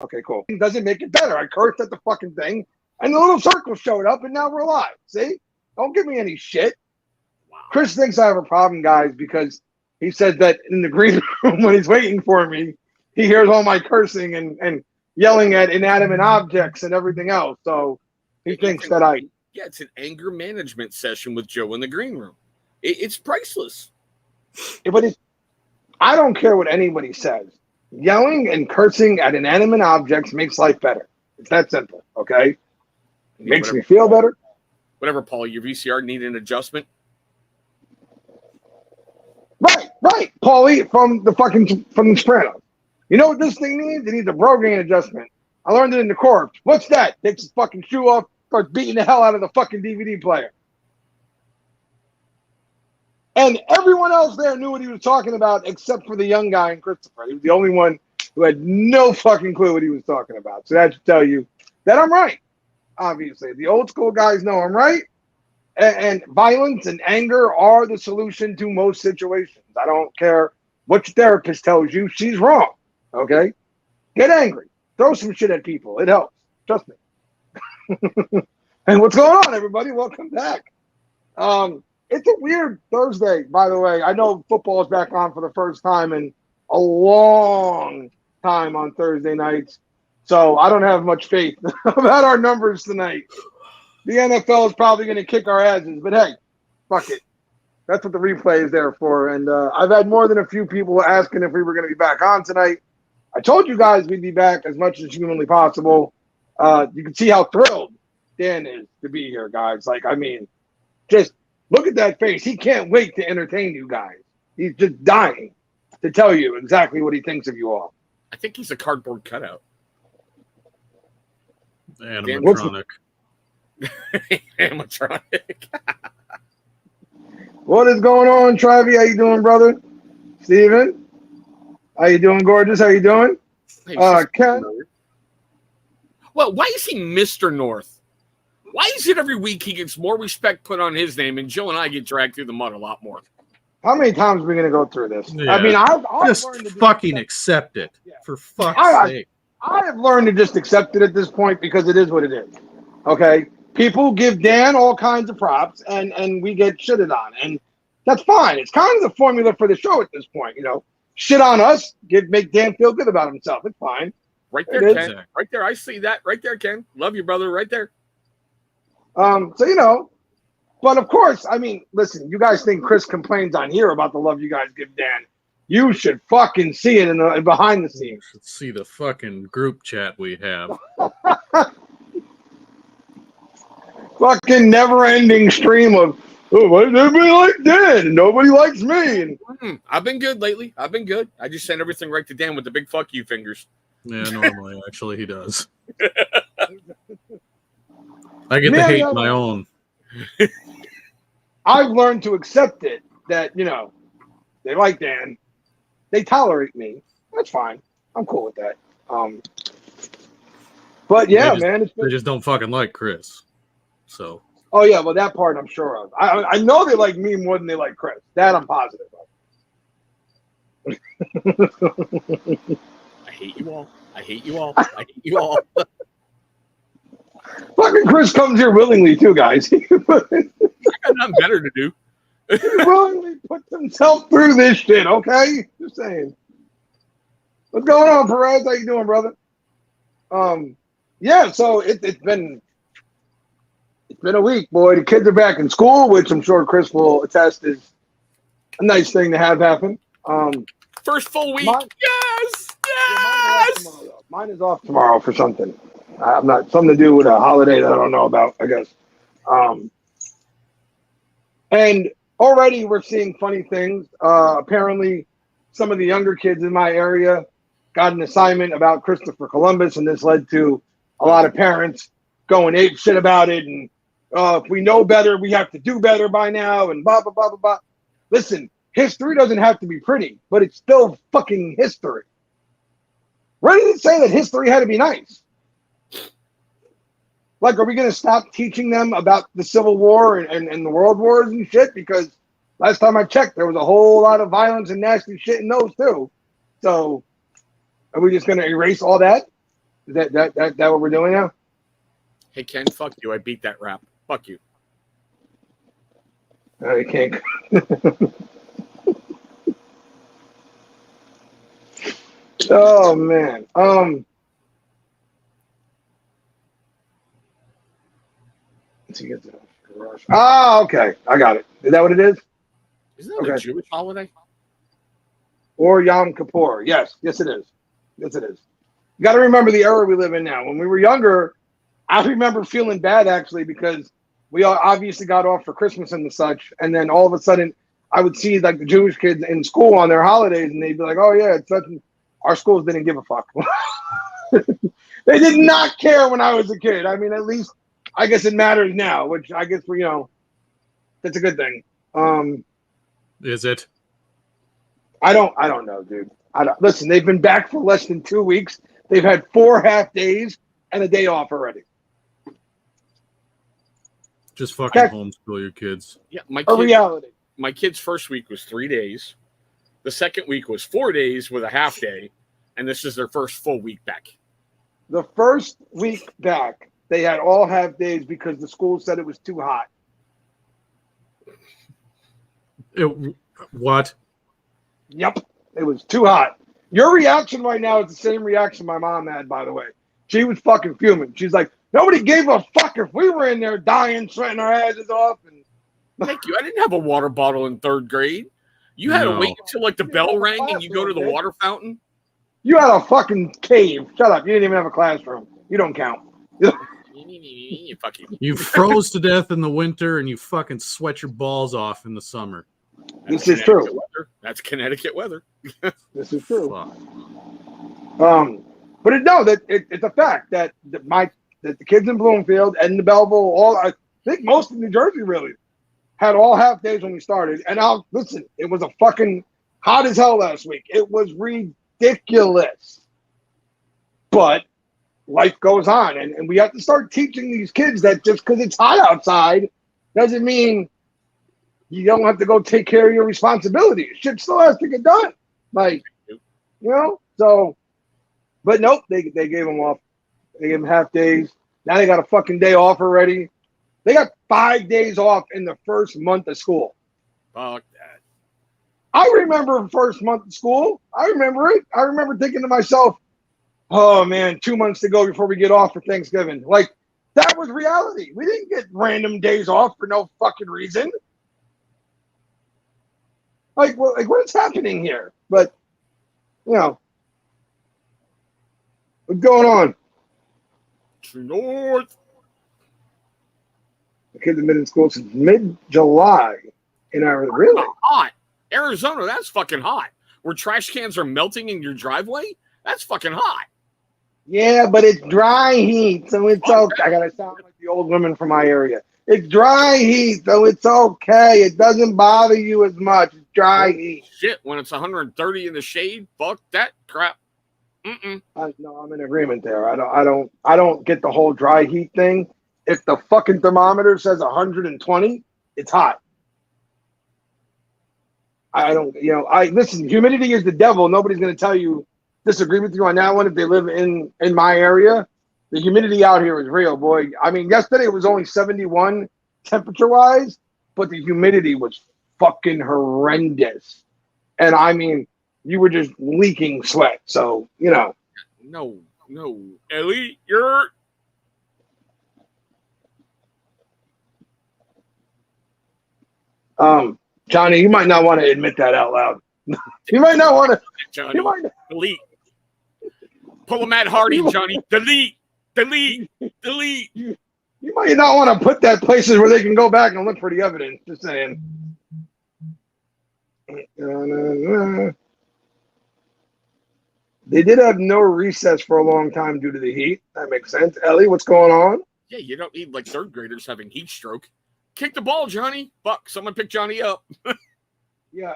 Okay, cool. It doesn't make it better. I cursed at the fucking thing, and the little circle showed up, and now we're live. See? Don't give me any shit. Wow. Chris thinks I have a problem, guys, because he said that in the green room when he's waiting for me, he hears all my cursing and yelling at inanimate objects and everything else. So he thinks that I... Yeah, it's an anger management session with Joe in the green room. It's priceless. But I don't care what anybody says. Yelling and cursing at inanimate objects makes life better. It's that simple, okay? It makes me feel better. Whatever, Paul, your VCR need an adjustment? Right. Paulie from the Sopranos. You know what this thing needs? It needs a Brogan adjustment. I learned it in the Corps. What's that? Takes his fucking shoe off, starts beating the hell out of the fucking DVD player. And everyone else there knew what he was talking about except for the young guy and Christopher. He was the only one who had no fucking clue what he was talking about. So that should tell you that I'm right, obviously. The old school guys know I'm right. And violence and anger are the solution to most situations. I don't care what your therapist tells you. She's wrong, okay? Get angry. Throw some shit at people. It helps. Trust me. And what's going on, everybody? Welcome back. It's a weird Thursday, by the way. I know football is back on for the first time in a long time on Thursday nights. So I don't have much faith about our numbers tonight. The NFL is probably going to kick our asses. But, hey, fuck it. That's what the replay is there for. And I've had more than a few people asking if we were going to be back on tonight. I told you guys we'd be back as much as humanly possible. You can see how thrilled Dan is to be here, guys. Like, I mean, just look at that face. He can't wait to entertain you guys. He's just dying to tell you exactly what he thinks of you all. I think he's a cardboard cutout. Animatronic. Animatronic. What is going on, Travi? How you doing, brother? Steven? How you doing, gorgeous? How you doing? Hey, Ken? Well, why is he Mr. North? Why is it every week he gets more respect put on his name and Joe and I get dragged through the mud a lot more? How many times are we going to go through this? Yeah. I mean, I've just learned to fucking accept it, for fuck's sake. I have learned to just accept it at this point because it is what it is. Okay? People give Dan all kinds of props, and we get shitted on. And that's fine. It's kind of the formula for the show at this point, you know. Shit on us, make Dan feel good about himself. It's fine. Right there, Ken. Right there. I see that. Right there, Ken. Love you, brother. Right there. So, you know, but of course, I mean, listen, you guys think Chris complains on here about the love you guys give Dan. You should fucking see it in the behind the scenes. You should see the fucking group chat we have. Fucking never-ending stream of, oh, why does everybody like Dan? Nobody likes me. I've been good lately. I've been good. I just send everything right to Dan with the big fuck you fingers. Yeah, normally, actually, he does. I get to hate my own. I've learned to accept it that, you know, they like Dan. They tolerate me. That's fine. I'm cool with that. But yeah, they just don't fucking like Chris. So. Oh yeah, well that part I'm sure of. I know they like me more than they like Chris. That I'm positive of. I hate you all. I hate you all. I hate you all. Fucking Chris comes here willingly too, guys. I got nothing better to do. He willingly puts himself through this shit, okay? Just saying. What's going on, Perez? How you doing, brother? Yeah, so it's been a week, boy. The kids are back in school, which I'm sure Chris will attest is a nice thing to have happen. First full week. Yes! Mine is off tomorrow for something. I'm not something to do with a holiday that I don't know about, I guess. And already we're seeing funny things. Apparently, some of the younger kids in my area got an assignment about Christopher Columbus, and this led to a lot of parents going ape shit about it. And if we know better, we have to do better by now, and blah, blah, blah, blah, blah. Listen, history doesn't have to be pretty, but it's still fucking history. Where did it say that history had to be nice? Like, are we going to stop teaching them about the Civil War and the World Wars and shit? Because last time I checked, there was a whole lot of violence and nasty shit in those too. So, are we just going to erase all that? Is that what we're doing now? Hey, Ken, fuck you. I beat that rap. Fuck you. You can't. Oh man. Let's get the garage. Oh, okay. I got it. Is that what it is? Isn't that a Jewish holiday? Or Yom Kippur? Yes, it is. Yes, it is. You got to remember the era we live in now. When we were younger, I remember feeling bad actually because we all obviously got off for Christmas and the such, and then all of a sudden I would see like the Jewish kids in school on their holidays, and they'd be like, "Oh yeah, it's such." Our schools didn't give a fuck. They did not care when I was a kid. I mean, at least I guess it matters now, which I guess that's a good thing. Is it? I don't know, dude. Listen, they've been back for less than 2 weeks. They've had 4 half days and a day off already. Just fucking homeschool your kids. Yeah, reality. My kid's first week was 3 days. The second week was 4 days with a half day, and this is their first full week back. The first week back, they had all half days because the school said it was too hot. What? Yep, it was too hot. Your reaction right now is the same reaction my mom had, by the way. She was fucking fuming. She's like, nobody gave a fuck if we were in there dying, sweating our asses off. And thank you. I didn't have a water bottle in 3rd grade. You had to wait until like the bell rang and you go to the water fountain. You had a fucking cave. Shut up. You didn't even have a classroom. You don't count. You froze to death in the winter and you fucking sweat your balls off in the summer. This is true. That's Connecticut weather. This is true. But it's a fact that the kids in Bloomfield and the Belleville, I think most of New Jersey really had all half days when we started. And listen, it was a fucking hot as hell last week. It was ridiculous. But life goes on, and we have to start teaching these kids that just because it's hot outside doesn't mean you don't have to go take care of your responsibilities. Shit still has to get done. So, but nope, they gave them off. They gave them half days. Now they got a fucking day off already. They got 5 days off in the first month of school. Fuck that. I remember first month of school. I remember it. I remember thinking to myself, oh man, 2 months to go before we get off for Thanksgiving. Like, that was reality. We didn't get random days off for no fucking reason. Like what is happening here? But, what's going on? True North. The kids have been in school since mid-July in Arizona. Really? Hot. Arizona, that's fucking hot. Where trash cans are melting in your driveway? That's fucking hot. Yeah, but it's dry heat, so it's okay. I gotta sound like the old women from my area. It's dry heat, so it's okay. It doesn't bother you as much. It's dry heat. Shit, when it's 130 in the shade, fuck that crap. No, I'm in agreement there. I don't get the whole dry heat thing. If the fucking thermometer says 120, it's hot. I don't, listen, humidity is the devil. Nobody's going to disagree with you on that one if they live in my area. The humidity out here is real, boy. I mean, yesterday it was only 71 temperature-wise, but the humidity was fucking horrendous. And I mean, you were just leaking sweat. So, No. Ellie, you're... Johnny, you might not want to admit that out loud. You might not want to. Johnny, delete. Pull a Matt Hardy, Johnny. Delete. You might not want to put that places where they can go back and look for the evidence. Just saying. They did have no recess for a long time due to the heat. That makes sense. Ellie, what's going on? Yeah, you don't need like 3rd graders having heat stroke. Kick the ball, Johnny. Fuck, someone pick Johnny up. Yeah.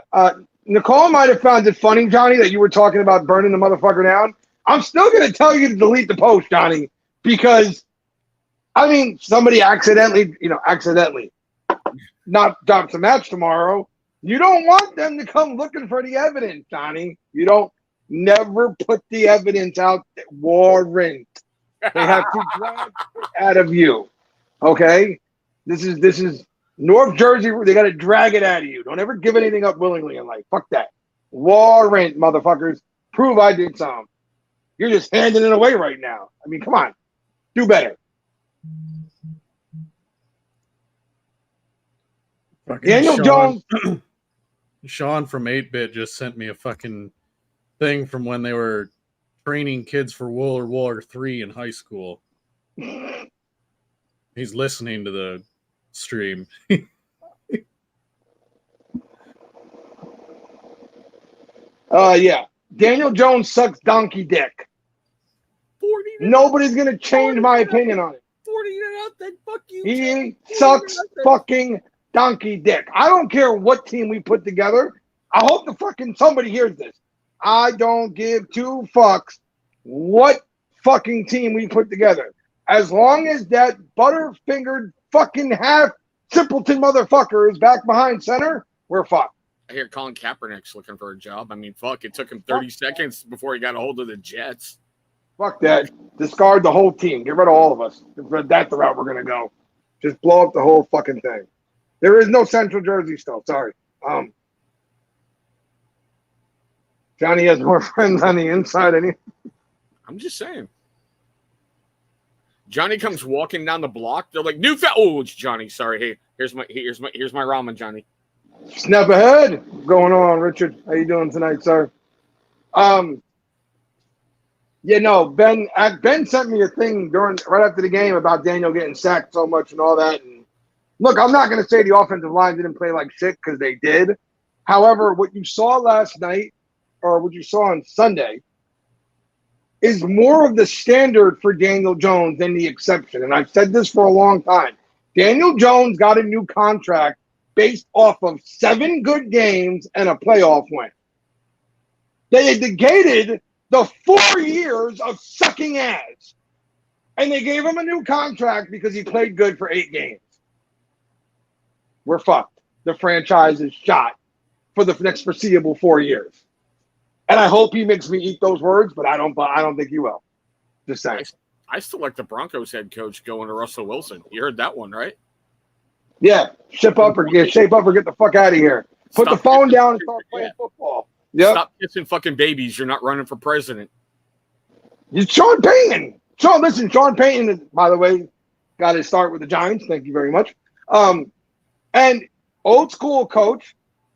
Nicole might have found it funny, Johnny, that you were talking about burning the motherfucker down. I'm still going to tell you to delete the post, Johnny, because, I mean, somebody accidentally not drops a match tomorrow. You don't want them to come looking for the evidence, Johnny. You don't never put the evidence out. Warrant. They have to drag it out of you. Okay? This is North Jersey. They got to drag it out of you. Don't ever give anything up willingly in life. Fuck that. Warrant, motherfuckers. Prove I did something. You're just handing it away right now. I mean, come on. Do better. Fucking Daniel Jones. Sean from 8-Bit just sent me a fucking thing from when they were training kids for World War III in high school. He's listening to the stream. Yeah. Daniel Jones sucks donkey dick. 40 Nobody's going to change my opinion on it. 40 to nothing. Fuck you. He sucks fucking donkey dick. I don't care what team we put together. I hope the fucking somebody hears this. I don't give two fucks what fucking team we put together. As long as that butterfingered fucking half simpleton motherfucker is back behind center, we're fucked. I hear Colin Kaepernick's looking for a job. I mean, fuck, it took him 30 seconds before he got a hold of the Jets. Fuck that. Discard the whole team. Get rid of all of us. That's the route we're going to go. Just blow up the whole fucking thing. There is no Central Jersey still. Sorry. Johnny has more friends on the inside than I'm just saying. Johnny comes walking down the block. They're like, oh, it's Johnny. Sorry. Hey, here's my ramen, Johnny. Snapperhead. What's going on, Richard? How you doing tonight, sir? Yeah, no, Ben sent me a thing right after the game about Daniel getting sacked so much and all that. And look, I'm not going to say the offensive line didn't play like shit because they did. However, what you saw last night or what you saw on Sunday is more of the standard for Daniel Jones than the exception. And I've said this for a long time. Daniel Jones got a new contract based off of 7 good games and a playoff win. They had negated the 4 years of sucking ass. And they gave him a new contract because he played good for 8 games. We're fucked. The franchise is shot for the next foreseeable 4 years. And I hope he makes me eat those words, but I don't think he will. Just saying. I still like the Broncos head coach going to Russell Wilson. You heard that one, right? Yeah. Shape up or get the fuck out of here. Put the phone down and start playing football. Yep. Stop kissing fucking babies. You're not running for president. It's Sean Payton. Sean Payton is, by the way, got his start with the Giants. Thank you very much. And old school coach,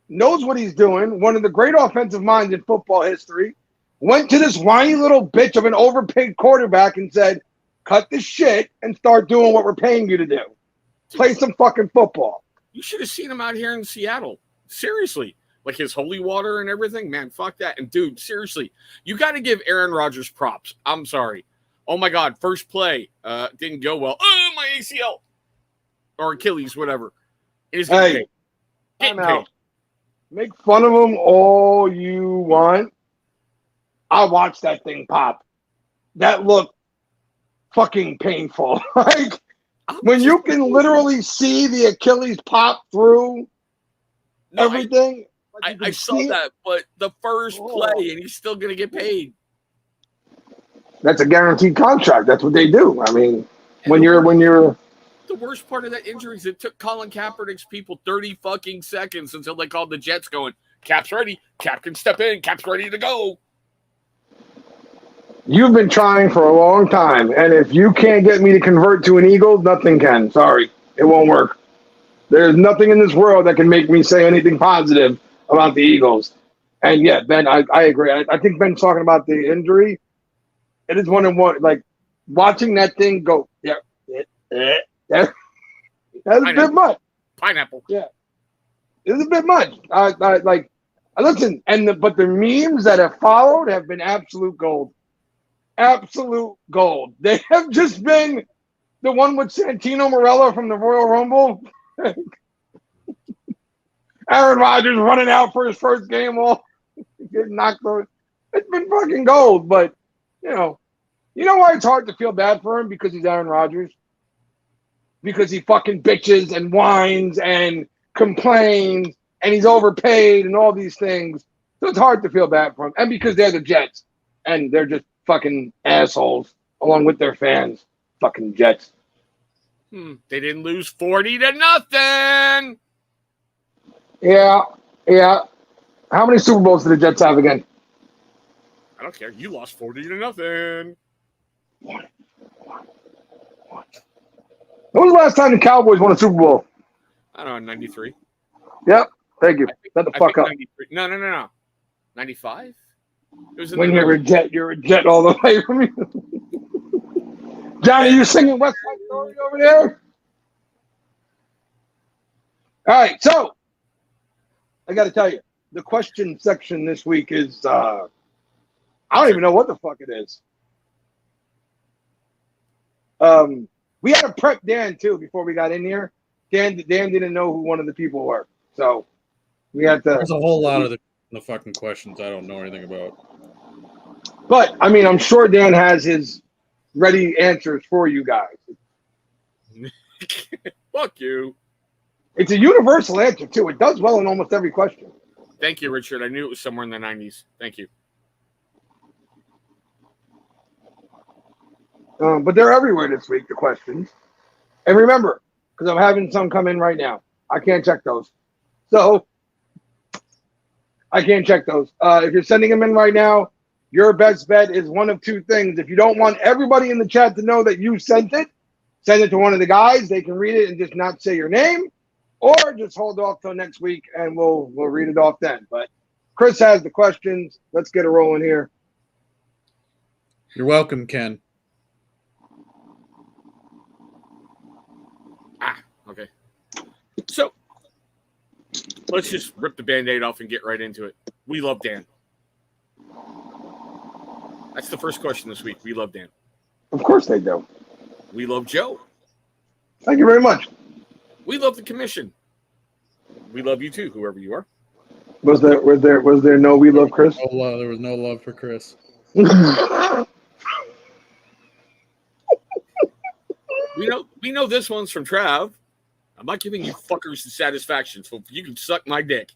knows what he's doing. One of the great offensive minds in football history. Went to this whiny little bitch of an overpaid quarterback and said, cut the shit and start doing what we're paying you to do. Play some fucking football. You should have seen him out here in Seattle. Seriously. Like his holy water and everything. Man, fuck that. And dude, seriously, you got to give Aaron Rodgers props. I'm sorry. Oh my God. First play didn't go well. Oh, my ACL. Or Achilles, whatever. Hey, I'm out. Make fun of him all you want. I watched that thing pop. That looked fucking painful. Like, when you can literally see the Achilles pop through everything. I saw that, but the first play, and he's still going to get paid. That's a guaranteed contract. That's what they do. I mean, when you're the worst part of that injury is it took Colin Kaepernick's people 30 fucking seconds until they called the Jets going, Cap's ready. Cap can step in. Cap's ready to go. You've been trying for a long time, and if you can't get me to convert to an Eagle, nothing can. Sorry. It won't work. There's nothing in this world that can make me say anything positive about the Eagles. And yeah, Ben, I agree. I think Ben's talking about the injury. It is one and one. Like, watching that thing go, that's a bit much. Pineapple. Yeah. It's a bit much. Listen, but the memes that have followed have been absolute gold. Absolute gold. They have just been the one with Santino Marella from the Royal Rumble. Aaron Rodgers running out for his first game, all getting knocked over. It's been fucking gold, but you know why it's hard to feel bad for him? Because he's Aaron Rodgers. Because he fucking bitches and whines and complains and he's overpaid and all these things. So it's hard to feel bad for them. And because they're the Jets, and they're just fucking assholes, along with their fans. Fucking Jets. They didn't lose 40-0. Yeah. How many Super Bowls do the Jets have again? I don't care. You lost 40-0. One. When was the last time the Cowboys won a Super Bowl? I don't know, 93. Yep. Thank you. Shut the fuck up. 93. No. 95? It was When you're a Jet all the way from me. Johnny, you singing West Side Story over there? All right, so I got to tell you, the question section this week is I don't even know what the fuck it is. We had to prep Dan too before we got in here. Dan didn't know who one of the people were, so we had to. There's a whole lot of the fucking questions I don't know anything about. But I mean, I'm sure Dan has his ready answers for you guys. Fuck you. It's a universal answer too. It does well in almost every question. Thank you, Richard. I knew it was somewhere in the 90s. Thank you. But they're everywhere this week, the questions. And remember, because I'm having some come in right now, I can't check those. So, I can't check those. If you're sending them in right now, your best bet is one of two things. If you don't want everybody in the chat to know that you sent it, send it to one of the guys. They can read it and just not say your name. Or just hold off till next week and we'll read it off then. But Chris has the questions. Let's get it rolling here. You're welcome, Ken. Okay. So, let's just rip the Band-Aid off and get right into it. We love Dan. That's the first question this week. We love Dan. Of course they do. We love Joe. Thank you very much. We love the commission. We love you too, whoever you are. Was there no we love Chris? There was no love for Chris. We know this one's from Trav. I'm not giving you fuckers the satisfaction, so you can suck my dick.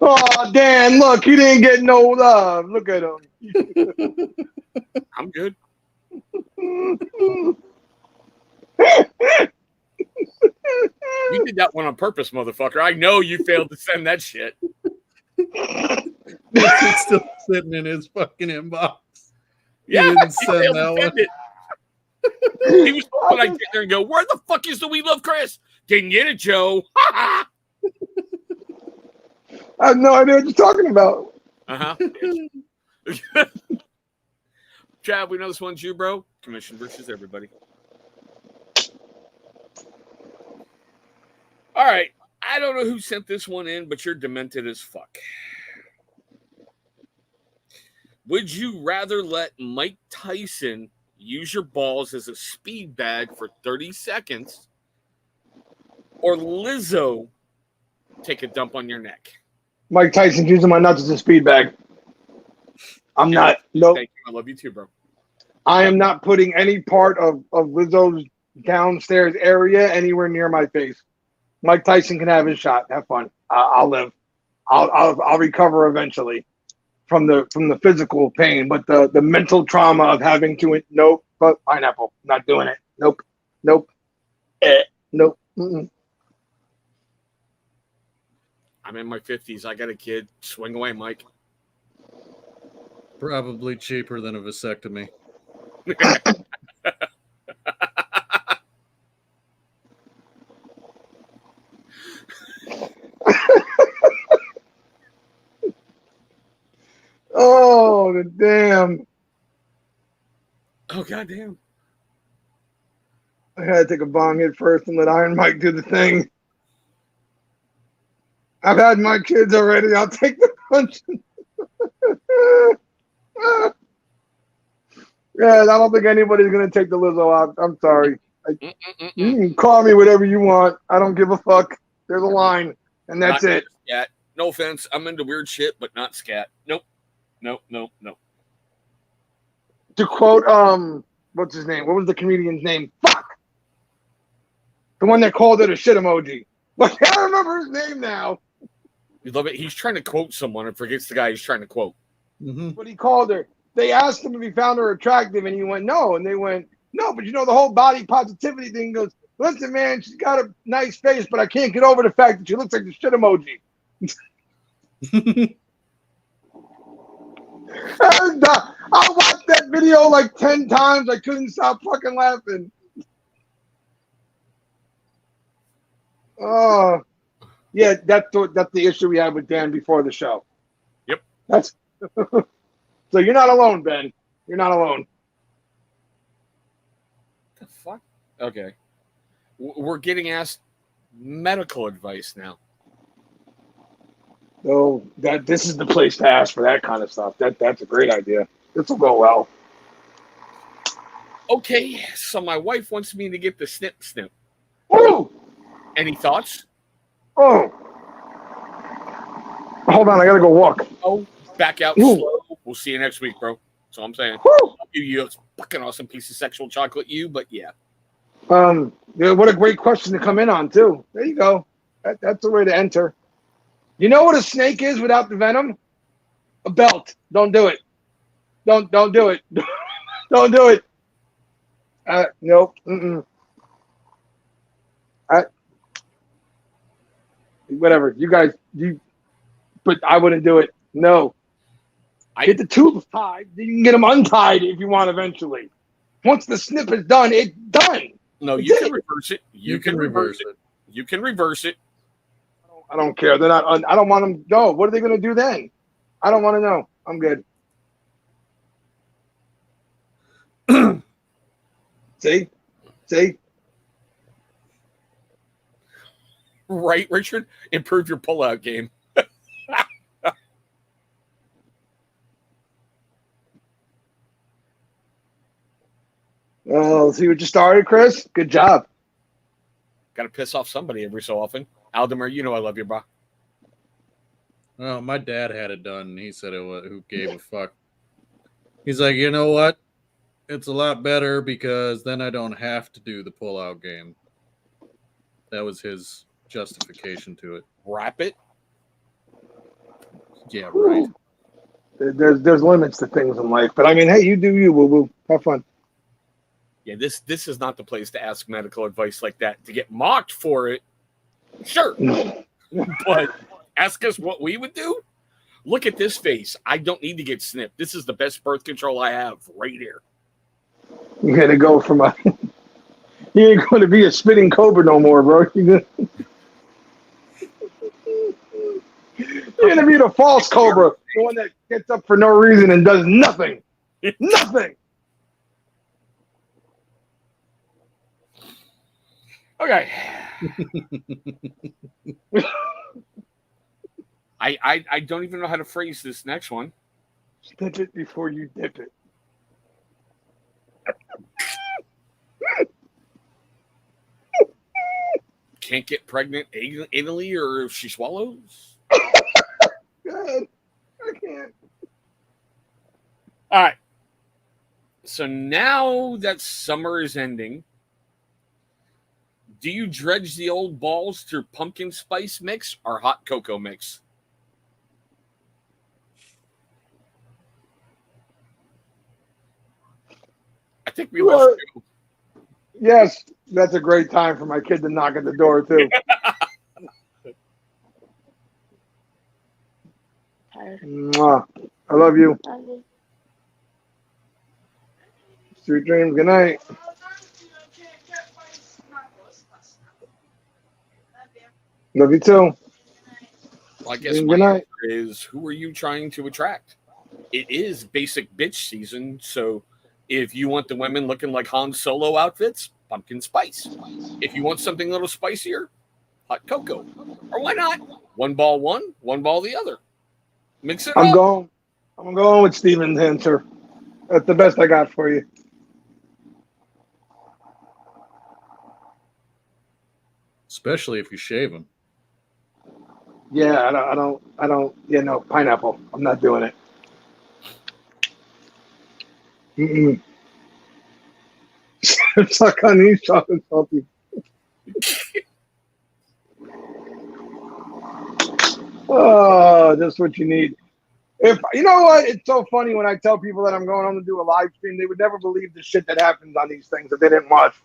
Oh, Dan, look, he didn't get no love. Look at him. I'm good. You did that one on purpose, motherfucker. I know you failed to send that shit. It's still sitting in his fucking inbox. Yeah, he didn't send that one. It. He was hoping I'd get there and go, where the fuck is the We Love Chris? Didn't get it, Joe. I have no idea what you're talking about. Uh-huh. Trav, we know this one's you, bro. Commission versus everybody. All right. I don't know who sent this one in, but you're demented as fuck. Would you rather let Mike Tyson use your balls as a speed bag for 30 seconds or Lizzo take a dump on your neck? Mike Tyson's using my nuts as a speed bag. I'm not. Nope. Thank you. I love you too, bro. I am not putting any part of Lizzo's downstairs area anywhere near my face. Mike Tyson can have his shot. Have fun. I'll live. I'll recover eventually from the physical pain, but the mental trauma of having to but pineapple. Not doing it. Nope. Nope. Nope. Mm-mm. I'm in my 50s. I got a kid. Swing away, Mike. Probably cheaper than a vasectomy. Oh, the damn. Oh, goddamn. I had to take a bong hit first and let Iron Mike do the thing. I've had my kids already. I'll take the punch. Yeah, I don't think anybody's going to take the Lizzo out. I'm sorry. You can call me whatever you want. I don't give a fuck. There's a line, and that's not it. Scat. No offense. I'm into weird shit, but not scat. Nope. Nope. To quote, what's his name? What was the comedian's name? Fuck! The one that called it a shit emoji. But I can't remember his name now. You love it. He's trying to quote someone and forgets the guy he's trying to quote. Mm-hmm. What he called her. They asked him if he found her attractive, and he went, no. And they went, no, but the whole body positivity thing goes, listen, man, she's got a nice face, but I can't get over the fact that she looks like the shit emoji. And, I watched that video like 10 times. I couldn't stop fucking laughing. Oh, yeah, that's the issue we had with Dan before the show. Yep. That's so you're not alone, Ben. You're not alone. What the fuck? Okay. We're getting asked medical advice now. So this is the place to ask for that kind of stuff. That's a great idea. This will go well. Okay, so my wife wants me to get the snip. Oh, Any thoughts? oh. Hold on, I gotta go walk. Oh, back out Ooh. slow. We'll see you next week, bro. That's all I'm saying. Woo. You fucking awesome piece of sexual chocolate, you. But yeah. Yeah, what a great question to come in on too. There you go. That's the way to enter. You know what a snake is without the venom? A belt. Don't do it. Don't do it. Don't do it. Nope. Whatever. You guys, but I wouldn't do it. No. Get the tubes tied. You can get them untied if you want eventually. Once the snip is done, it's done. No, you can reverse it. You can reverse it. You can reverse it. I don't care. They're not. I don't want them. No. What are they going to do then? I don't want to know. I'm good. See? Right, Richard? Improve your pullout game. Oh, see what you started, Chris? Good job. Got to piss off somebody every so often. Aldemir, you know I love you, bro. Well, my dad had it done, and he said it was, who gave a fuck. He's like, you know what? It's a lot better because then I don't have to do the pull-out game. That was his justification to it. Wrap it. Yeah, right. There's limits to things in life, but I mean, hey, you do you, boo boo. Have fun. Yeah, this is not the place to ask medical advice like that. To get mocked for it, sure. But ask us what we would do? Look at this face. I don't need to get snipped. This is the best birth control I have right here. You're gonna go from you ain't gonna be a spitting cobra no more, bro. You're gonna be the false cobra, the one that gets up for no reason and does nothing. Nothing. Okay. I don't even know how to phrase this next one. Stitch it before you dip it. Can't get pregnant anally or if she swallows. God, I can't. All right. So now that summer is ending, do you dredge the old balls through pumpkin spice mix or hot cocoa mix? I think we lost you. Yes, that's a great time for my kid to knock at the door too. Mwah. I love you. Sweet dreams. Good night. Love you too. Well, I guess Good my night. answer is, who are you trying to attract? It is basic bitch season, so if you want the women looking like Han Solo outfits, pumpkin spice. If you want something a little spicier, hot cocoa. Or why not? One ball the other. Mix it I'm up. going with Steven's answer. That's the best I got for you. Especially if you shave them. Yeah, I don't. Yeah, no, pineapple. I'm not doing it. Mm-mm. Suck on these chocolate salty. Oh, that's what you need. If you know what, it's so funny when I tell people that I'm going on to do a live stream, they would never believe the shit that happens on these things if they didn't watch.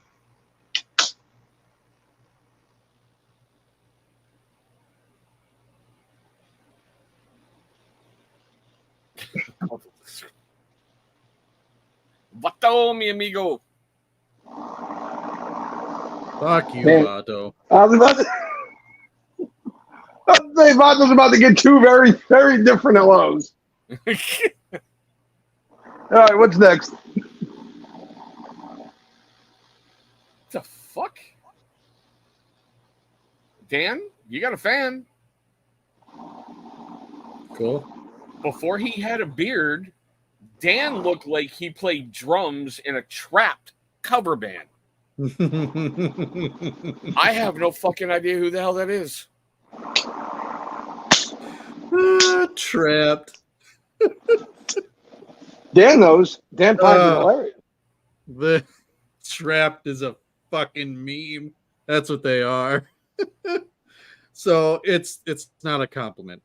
Vato, mi amigo. Fuck you, Man. Vato. I was about to say Vato's about to get two very, very different hellos. All right, what's next? The fuck? Dan, you got a fan? Cool. Before he had a beard, Dan looked like he played drums in a Trapped cover band. I have no fucking idea who the hell that is. Trapped. Dan knows. Dan finds it hilarious. The Trapped is a fucking meme. That's what they are. So it's not a compliment.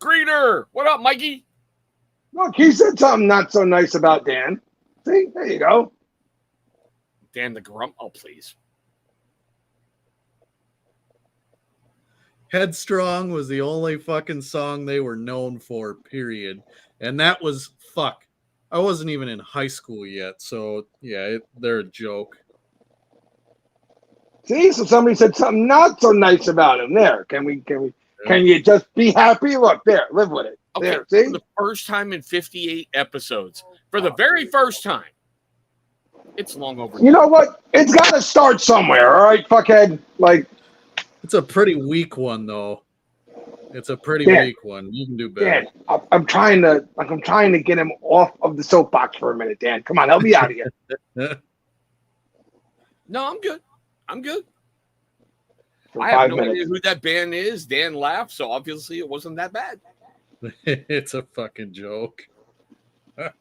Greeter, what up, Mikey? Look, he said something not so nice about Dan. See, there you go. Dan the Grump. Oh, please. Headstrong was the only fucking song they were known for, period. And that was fuck. I wasn't even in high school yet, so yeah, they're a joke. See, so somebody said something not so nice about him. There, can you just be happy? Look, there, live with it. Okay, there, see? for the first time in 58 episodes, for the very first time, it's long overdue. You know what? It's got to start somewhere, all right, fuckhead? Like, it's a pretty weak one, though. It's a pretty weak one. You can do better. Dan, I'm trying to get him off of the soapbox for a minute, Dan. Come on, help me out here. No, I'm good. I'm good. For I have 5 no minutes. idea who that band is. Dan laughed, so obviously it wasn't that bad. It's a fucking joke. Now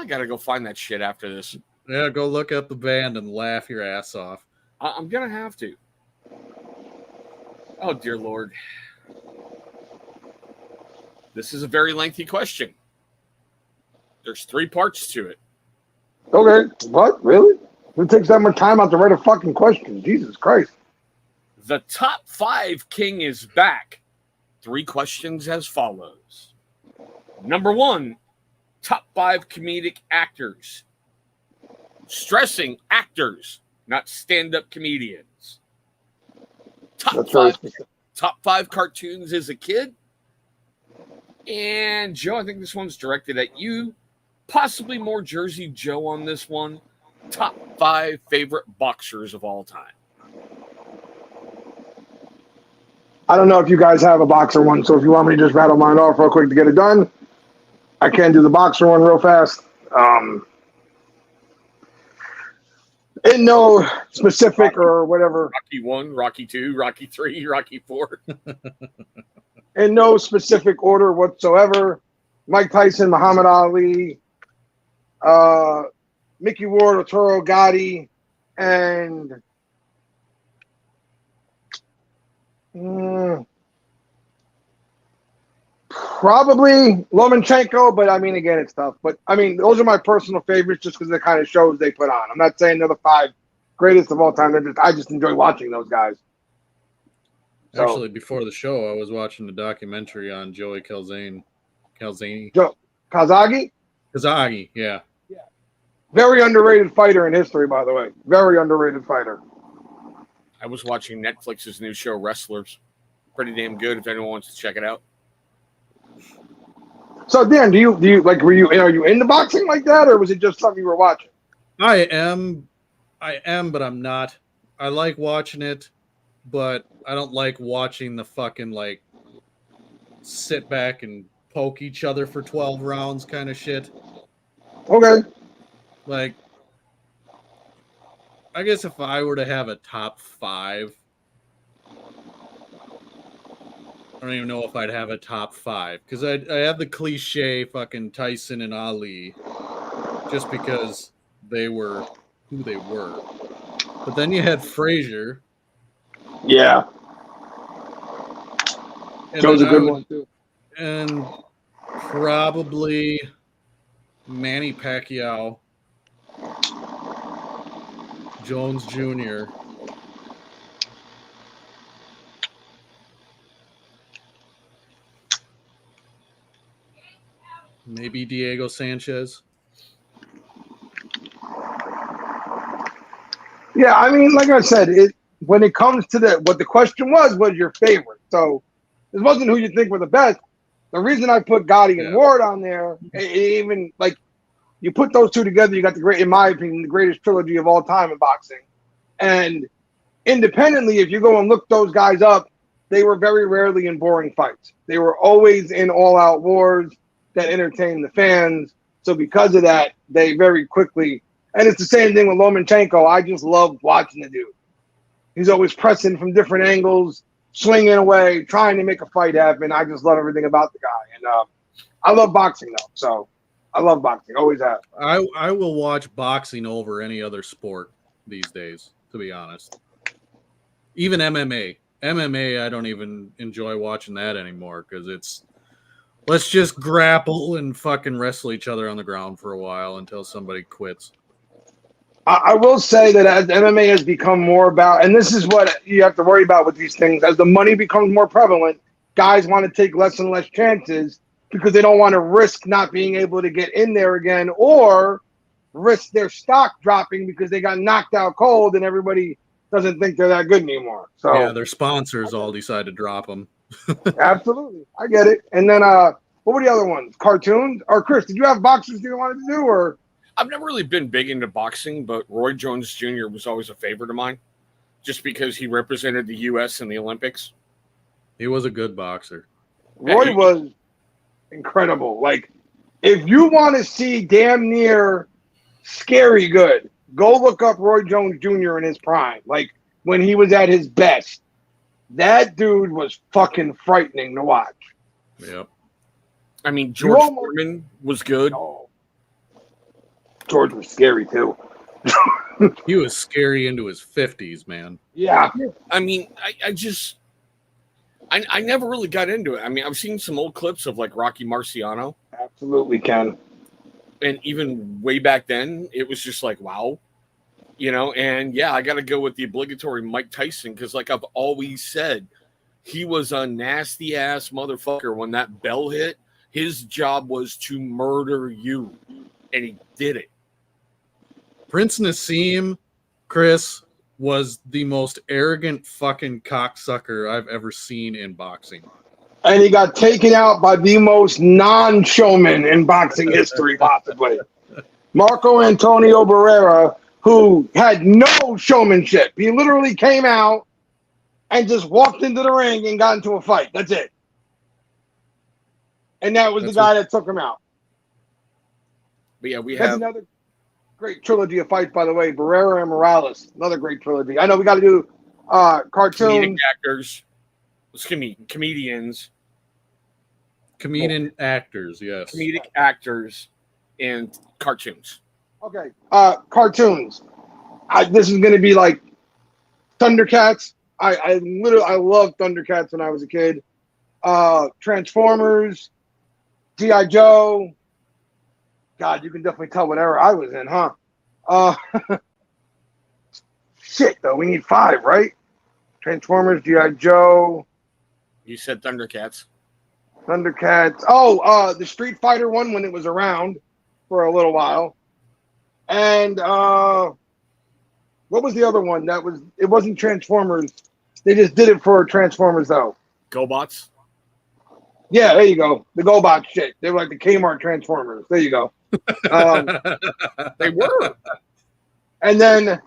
I gotta go find that shit after this. Yeah, go look up the band and laugh your ass off. I'm gonna have to. Oh, dear Lord. This is a very lengthy question. There's 3 parts to it. Okay, what? Really? Who takes that much time out to write a fucking question? Jesus Christ. The top 5 king is back. 3 questions as follows. Number 1, top 5 comedic actors. Stressing actors, not stand-up comedians. Top 5 cartoons as a kid. And Joe, I think this one's directed at you. Possibly more Jersey Joe on this one. Top 5 favorite boxers of all time. I don't know if you guys have a boxer one, so if you want me to just rattle mine off real quick to get it done, I can do the boxer one real fast. In no specific or whatever. Rocky 1, Rocky 2, Rocky 3, Rocky 4. In no specific order whatsoever. Mike Tyson, Muhammad Ali, Mickey Ward, Arturo Gatti, and probably Lomachenko, but I mean, again, it's tough. But I mean, those are my personal favorites just because of the kind of shows they put on. I'm not saying they're the 5 greatest of all time. I just enjoy watching those guys. So, actually, before the show, I was watching the documentary on Joey Calzaghe. Kazagi, yeah. Very underrated fighter in history, by the way. Very underrated fighter. I was watching Netflix's new show, Wrestlers. Pretty damn good if anyone wants to check it out. So Dan, do you like are you into boxing like that, or was it just something you were watching? I am, but I'm not. I like watching it, but I don't like watching the fucking like sit back and poke each other for 12 rounds kind of shit. Okay. Like, I guess if I were to have a top 5, I don't even know if I'd have a top 5 because I have the cliche fucking Tyson and Ali just because they were who they were. But then you had Frazier. Yeah. And Joe's a then good one too. And probably Manny Pacquiao, Jones Jr. Maybe Diego Sanchez. Yeah, I mean, like I said, when it comes to what the question was your favorite. So this wasn't who you think were the best. The reason I put Gotti and Ward on there, even like you put those two together, you got in my opinion, the greatest trilogy of all time in boxing. And independently, if you go and look those guys up, they were very rarely in boring fights. They were always in all-out wars that entertained the fans. So because of that, they very quickly, and it's the same thing with Lomachenko. I just love watching the dude. He's always pressing from different angles, swinging away, trying to make a fight happen. I just love everything about the guy. And I love boxing, though. So I love boxing. Always have. I will watch boxing over any other sport these days, to be honest. Even MMA. MMA, I don't even enjoy watching that anymore because it's let's just grapple and fucking wrestle each other on the ground for a while until somebody quits. I will say that as MMA has become more about, and this is what you have to worry about with these things, as the money becomes more prevalent, guys want to take less and less chances because they don't want to risk not being able to get in there again or risk their stock dropping because they got knocked out cold and everybody doesn't think they're that good anymore. So yeah, their sponsors all decide to drop them. Absolutely. I get it. And then what were the other ones? Cartoons? Or Chris, did you have boxers you wanted to do or? I've never really been big into boxing, but Roy Jones Jr. was always a favorite of mine just because he represented the U.S. in the Olympics. He was a good boxer. Roy was incredible. Like, if you want to see damn near scary good, go look up Roy Jones Jr. in his prime. Like, when he was at his best. That dude was fucking frightening to watch. Yep. I mean, George Foreman was good. Oh. George was scary, too. He was scary into his 50s, man. Yeah. I mean, I never really got into it. I mean, I've seen some old clips of, like, Rocky Marciano. Absolutely, Ken. And even way back then, it was just like, wow. You know, and yeah, I got to go with the obligatory Mike Tyson because, like I've always said, he was a nasty ass motherfucker. When that bell hit, his job was to murder you, and he did it. Prince Nassim, Chris, was the most arrogant fucking cocksucker I've ever seen in boxing. And he got taken out by the most non-showman in boxing history, possibly. Marco Antonio Barrera, who had no showmanship. He literally came out and just walked into the ring and got into a fight. That's it. And that was the guy that took him out. But yeah, That's another great trilogy of fights, by the way. Barrera and Morales, another great trilogy. I know we got to do cartoons. Comedic actors. Comedians. Comedian actors, yes. Comedic actors and cartoons. Okay, cartoons. This is going to be like Thundercats. I loved Thundercats when I was a kid. Transformers, G.I. Joe. God, you can definitely tell what era I was in, huh? Shit, though. We need 5, right? Transformers, G.I. Joe. You said Thundercats. Thundercats. Oh, the Street Fighter one when it was around for a little while. And what was the other one? It wasn't Transformers. They just did it for Transformers though. GoBots? Yeah, there you go. The GoBot shit. They were like the Kmart Transformers. There you go. They were. And then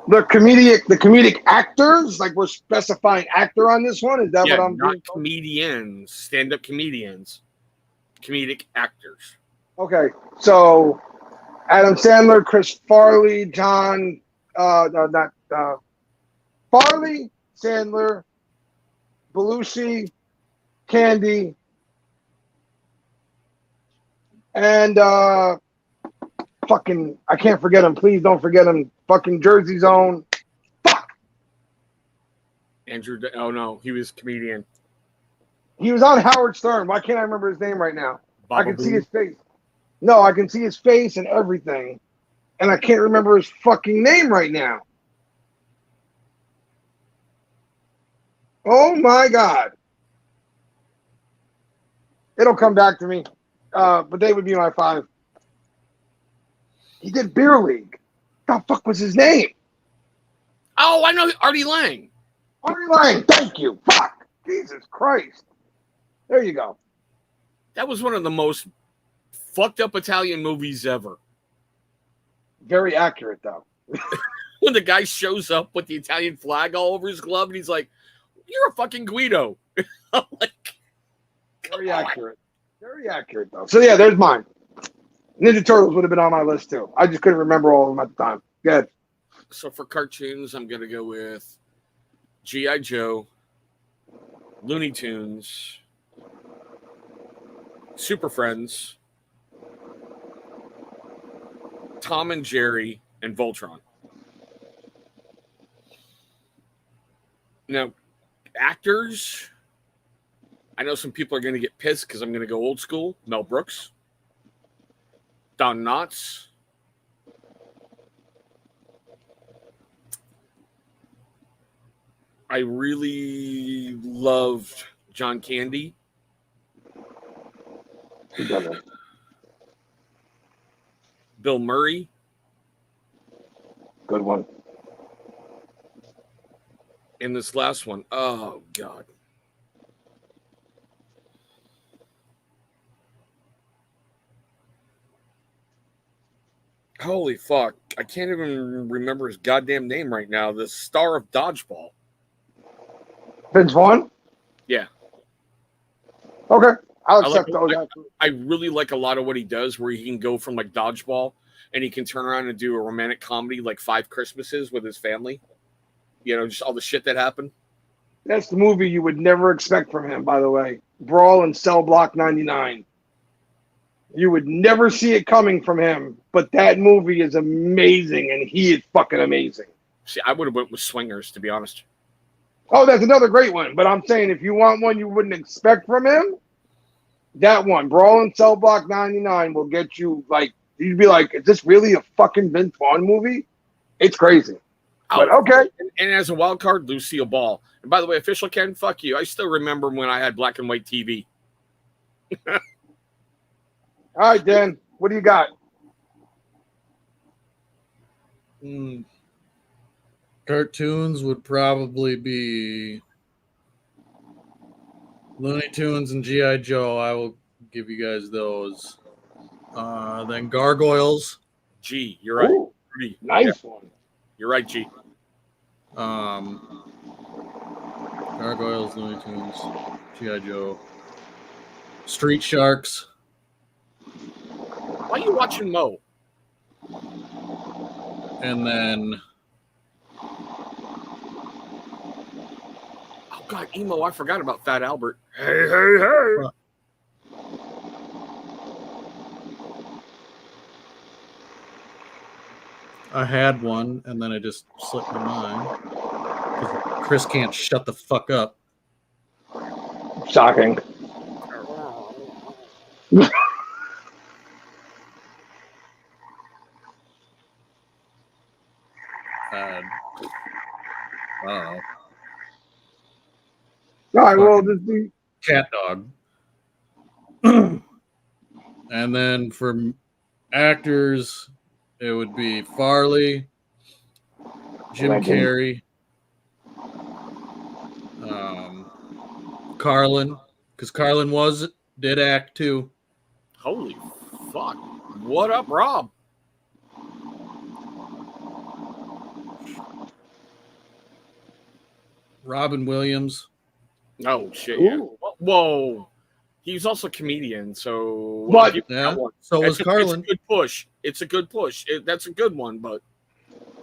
the comedic actors, like we're specifying actor on this one. Is that what I'm doing? Not comedians, stand-up comedians. Comedic actors. Okay. So Adam Sandler, Chris Farley, Farley, Sandler, Belushi, Candy, and fucking, I can't forget him. Please don't forget him. Fucking Jersey Zone. Fuck. Andrew, oh no, he was comedian. He was on Howard Stern. Why can't I remember his name right now? I Baba can see Boo. his face. No, I can see his face and everything. And I can't remember his fucking name right now. Oh my God. It'll come back to me. But they would be my 5. He did Beer League. What the fuck was his name? Oh, I know Artie Lang. Artie Lang. Thank you. Fuck. Jesus Christ. There you go. That was one of the most fucked up Italian movies ever. Very accurate, though. When the guy shows up with the Italian flag all over his glove and he's like, "You're a fucking Guido." I'm like, Very accurate. Very accurate, though. So, yeah, there's mine. Ninja Turtles would have been on my list, too. I just couldn't remember all of them at the time. Good. so for cartoons, I'm going to go with G.I. Joe, Looney Tunes, Super Friends, Tom and Jerry, and Voltron. Now, actors, I know some people are going to get pissed because I'm going to go old school. Mel Brooks, Don Knotts, I really loved John Candy. Who done that? Bill Murray. Good one. And this last one, oh God. Holy fuck. I can't even remember his goddamn name right now. The star of Dodgeball. Vince Vaughn? Yeah. Okay. I'll I accept like- those. I really like a lot of what he does where he can go from like Dodgeball and he can turn around and do a romantic comedy like 5 Christmases with his family. You know, just all the shit that happened. That's the movie you would never expect from him, by the way. Brawl in Cell Block 99. You would never see it coming from him, but that movie is amazing, and he is fucking amazing. See, I would have went with Swingers, to be honest. Oh, that's another great one. But I'm saying if you want one you wouldn't expect from him, that one, Brawl in Cell Block 99, will get you, like, you'd be like, is this really a fucking Vince Vaughn movie? It's crazy. But okay. And as a wild card, Lucille Ball. And by the way, official Ken, fuck you. I still remember when I had black and white TV. All right, Dan, what do you got? Cartoons would probably be Looney Tunes and G.I. Joe. I will give you guys those. Then Gargoyles. G, you're right. Ooh, G. nice Yeah, one. you're right, G. Gargoyles, Looney Tunes, G.I. Joe. Street Sharks. Why are you watching Mo? And then Oh, God, emo. I forgot about Fat Albert. Hey, hey, hey. I had one, and then I just slipped my mind. 'Cause Chris can't shut the fuck up. Shocking. I don't know. All right, well, just be Cat Dog. And then for actors, it would be Farley, Jim Legend. Carrey, Carlin, because Carlin did act too. Holy fuck. What up, Rob? Robin Williams. Oh, shit, yeah. Ooh. Whoa. He's also a comedian, so... But- I'll give you Yeah, that one. so was It's a Carlin. good push. It's a good push. That's a good one, but...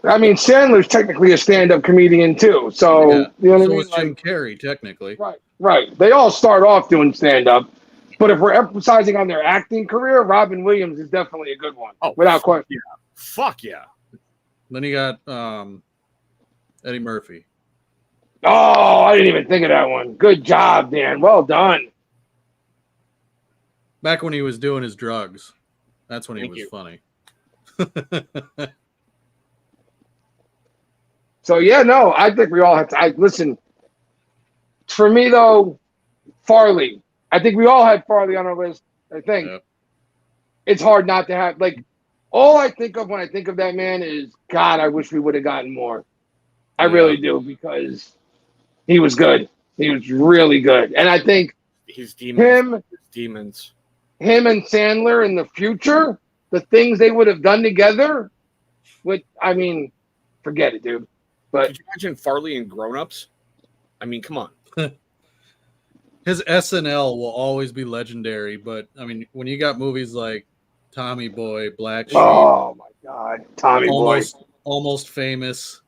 I mean, Sandler's technically a stand-up comedian too, so Yeah. you know what So I was mean. Jim Like, Carrey, technically. right. They all start off doing stand-up, but if we're emphasizing on their acting career, Robin Williams is definitely a good one, Oh, without question. Yeah. Fuck yeah. Then you got Eddie Murphy. Oh, I didn't even think of that one. Good job, Dan. Well done. Back when he was doing his drugs. That's when he Thank was you. funny. So yeah, no, I think we all have to. Listen. For me though, Farley. I think we all had Farley on our list. I think Yep. it's hard not to have all I think of when I think of that man is God. I wish we would have gotten more. I really do because he was good. He was really good, and I think His demons. him and Sandler in the future, the things they would have done together. I mean, forget it, dude. But could you imagine Farley and Grown Ups? I mean, come on. His SNL will always be legendary, but I mean, when you got movies like Tommy Boy, Black Sheep, oh my God, Tommy Boy, almost famous,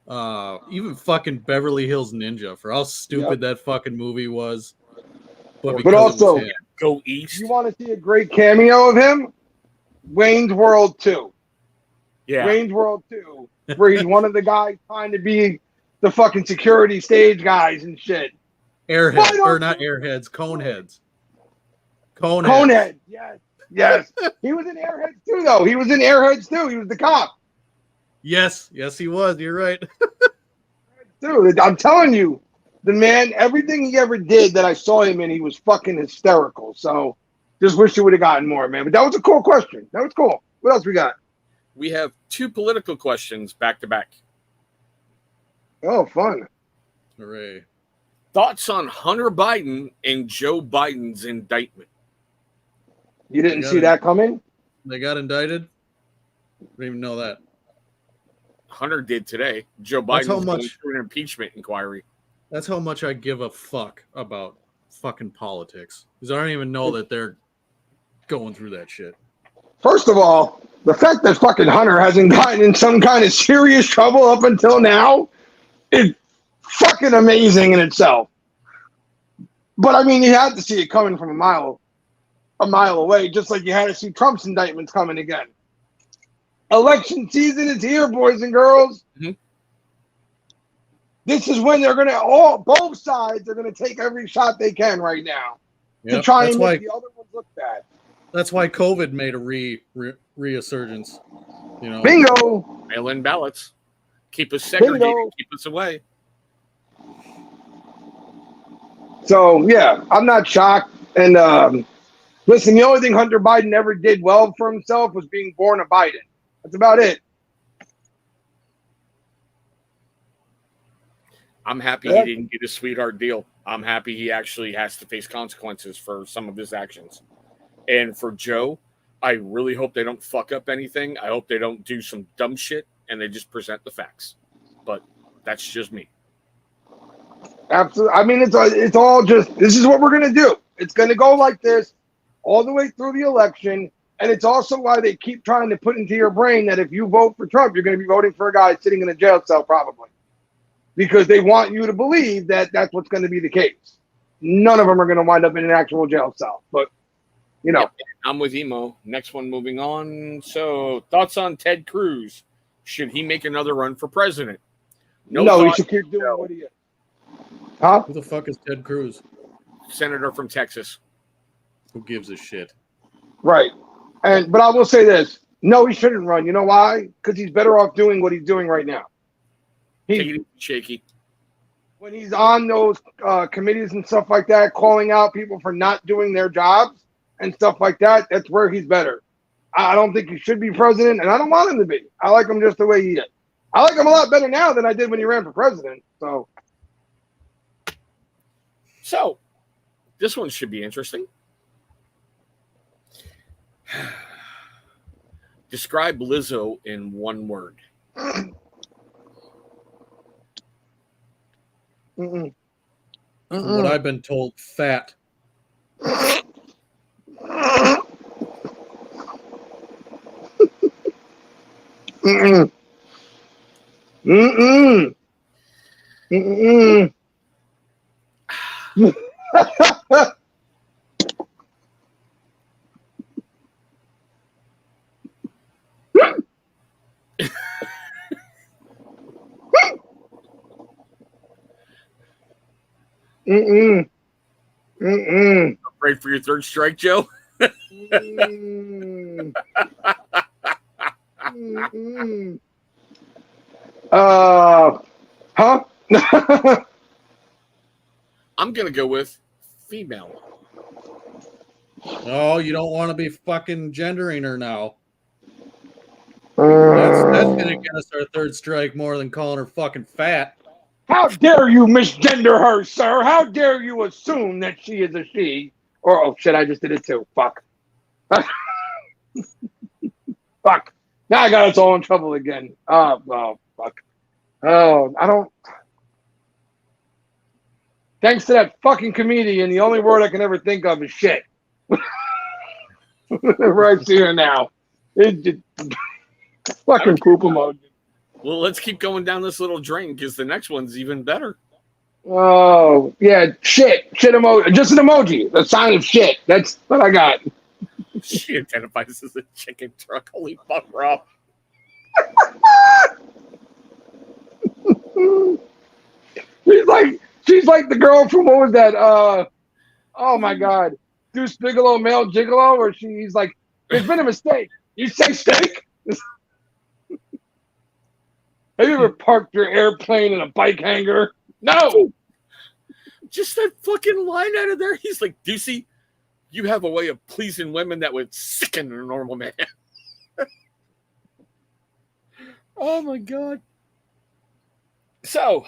even fucking Beverly Hills Ninja for how stupid that fucking movie was, but also it was him. Go East. You want to see a great cameo of him? Wayne's World 2. Yeah. Wayne's World 2, where he's one of the guys trying to be the fucking security stage guys and shit. Airheads, or not Airheads, Coneheads. Coneheads, yes. He was in Airheads too, though. He was in Airheads too. He was the cop. Yes, he was. You're right. Dude, I'm telling you, the man, everything he ever did that I saw him in, he was fucking hysterical. So just wish you would have gotten more, man. But that was a cool question. That was cool. What else we got? We have 2 political questions back to back. Oh, fun. Hooray. Thoughts on Hunter Biden and Joe Biden's indictment? You didn't see that coming? They got indicted? I didn't even know that. Hunter did today. Joe Biden's going through an impeachment inquiry. That's how much I give a fuck about fucking politics. Because I don't even know that they're going through that shit. First of all, the fact that fucking Hunter hasn't gotten in some kind of serious trouble up until now is fucking amazing in itself. But I mean, you had to see it coming from a mile away, just like you had to see Trump's indictments coming again. Election season is here, boys and girls. Mm-hmm. This is when they're both sides are gonna take every shot they can right now to try and make the other ones look bad. That's why COVID made a resurgence. You know, bingo. Mail-in ballots keep us segregated, keep us away. So yeah, I'm not shocked. And listen, the only thing Hunter Biden ever did well for himself was being born a Biden. That's about it. I'm happy he didn't get a sweetheart deal. I'm happy he actually has to face consequences for some of his actions. And for Joe, I really hope they don't fuck up anything. I hope they don't do some dumb shit and they just present the facts. But that's just me. Absolutely. I mean, it's all just, this is what we're going to do. It's going to go like this all the way through the election. And it's also why they keep trying to put into your brain that if you vote for Trump, you're going to be voting for a guy sitting in a jail cell probably. Because they want you to believe that that's what's going to be the case. None of them are going to wind up in an actual jail cell. But, you know. I'm with Emo. Next one, moving on. So, thoughts on Ted Cruz? Should he make another run for president? No, he should keep doing what he is. Huh? Who the fuck is Ted Cruz? Senator from Texas. Who gives a shit? Right. But I will say this. No, he shouldn't run. You know why? Because he's better off doing what he's doing right now. Take it easy, shaky. When he's on those committees and stuff like that, calling out people for not doing their jobs and stuff like that, that's where he's better. I don't think he should be president, and I don't want him to be. I like him just the way he is. I like him a lot better now than I did when he ran for president. So, this one should be interesting. Describe Lizzo in one word. Mm-mm. From what I've been told, fat. Mm-mm. Mm-mm. Mm-mm. Mm-mm. Mm-mm. Afraid for your third strike, Joe? Mm. Mm-mm. Huh? I'm going to go with female. Oh, you don't want to be fucking gendering her now. That's gonna get us our third strike more than calling her fucking fat. How dare you misgender her, sir? How dare you assume that she is a she? Or, oh shit, I just did it too. Fuck. Fuck. Now I got us all in trouble again. Oh, fuck. Oh, I don't. Thanks to that fucking comedian, the only word I can ever think of is shit. Right here now. It just, fucking poop emoji. Well, let's keep going down this little drain because the next one's even better. Oh, yeah, shit emoji. Just an emoji. The sign of shit. That's what I got. She identifies as a chicken truck. Holy fuck, Rob. She's like the girl from, what was that? Oh my God. Deuce Bigelow, Male Gigolo, where she's like, there's been a mistake. You say steak? Have you ever parked your airplane in a bike hangar? No. Just that fucking line out of there. He's like, Deucey, you have a way of pleasing women that would sicken a normal man. Oh my God. So,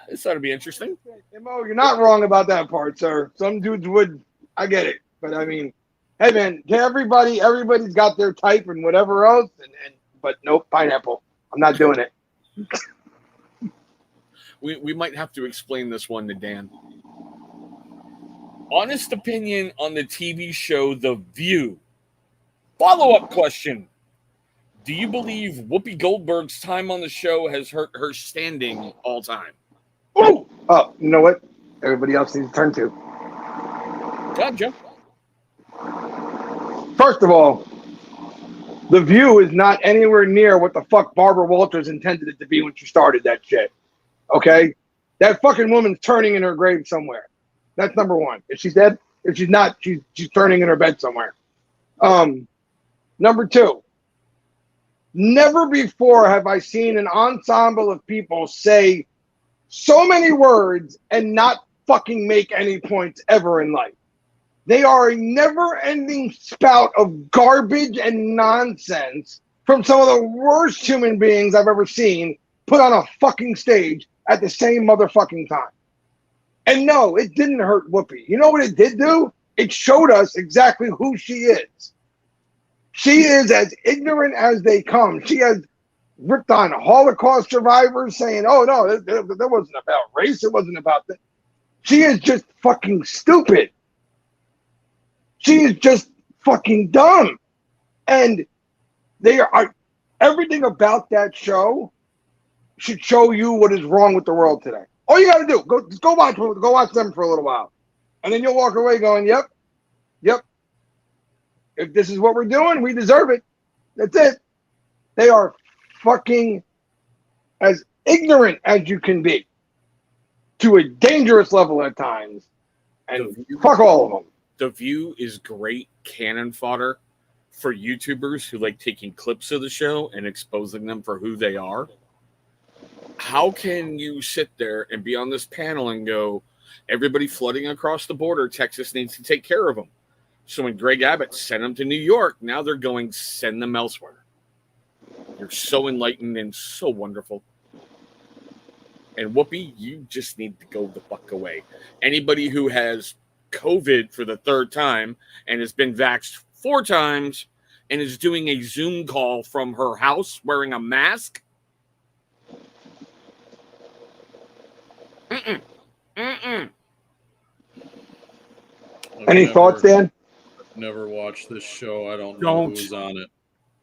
this ought to be interesting. Mo, you're not wrong about that part, sir. Some dudes would, I get it. But I mean, hey man, to everybody's got their type and whatever else. But nope, pineapple. I'm not doing it. We might have to explain this one to Dan. Honest opinion on the TV show The View. Follow-up question. Do you believe Whoopi Goldberg's time on the show has hurt her standing all time? Oh, you know what? Everybody else needs to turn to. God, Joe. First of all, The View is not anywhere near what the fuck Barbara Walters intended it to be when she started that shit. Okay? That fucking woman's turning in her grave somewhere. That's number one. If she's dead, if she's not, she's turning in her bed somewhere. Number two, never before have I seen an ensemble of people say so many words and not fucking make any points ever in life. They are a never-ending spout of garbage and nonsense from some of the worst human beings I've ever seen put on a fucking stage at the same motherfucking time. And no, it didn't hurt Whoopi. You know what it did do? It showed us exactly who she is. She is as ignorant as they come. She has ripped on Holocaust survivors saying, oh, no, that wasn't about race. It wasn't about that. She is just fucking stupid. She is just fucking dumb. And they are everything about that show should show you what is wrong with the world today. All you got to do, go watch them for a little while. And then you'll walk away going, yep. If this is what we're doing, we deserve it. That's it. They are fucking as ignorant as you can be to a dangerous level at times. And fuck all of them. The View is great cannon fodder for YouTubers who like taking clips of the show and exposing them for who they are. How can you sit there and be on this panel and go, everybody flooding across the border, Texas needs to take care of them. So when Greg Abbott sent them to New York, now they're going, send them elsewhere. You're so enlightened and so wonderful. And Whoopi, you just need to go the fuck away. Anybody who has COVID for the third time and has been vaxxed 4 times and is doing a Zoom call from her house wearing a mask. Any thoughts, Dan? Never watched this show. I don't know who's on it.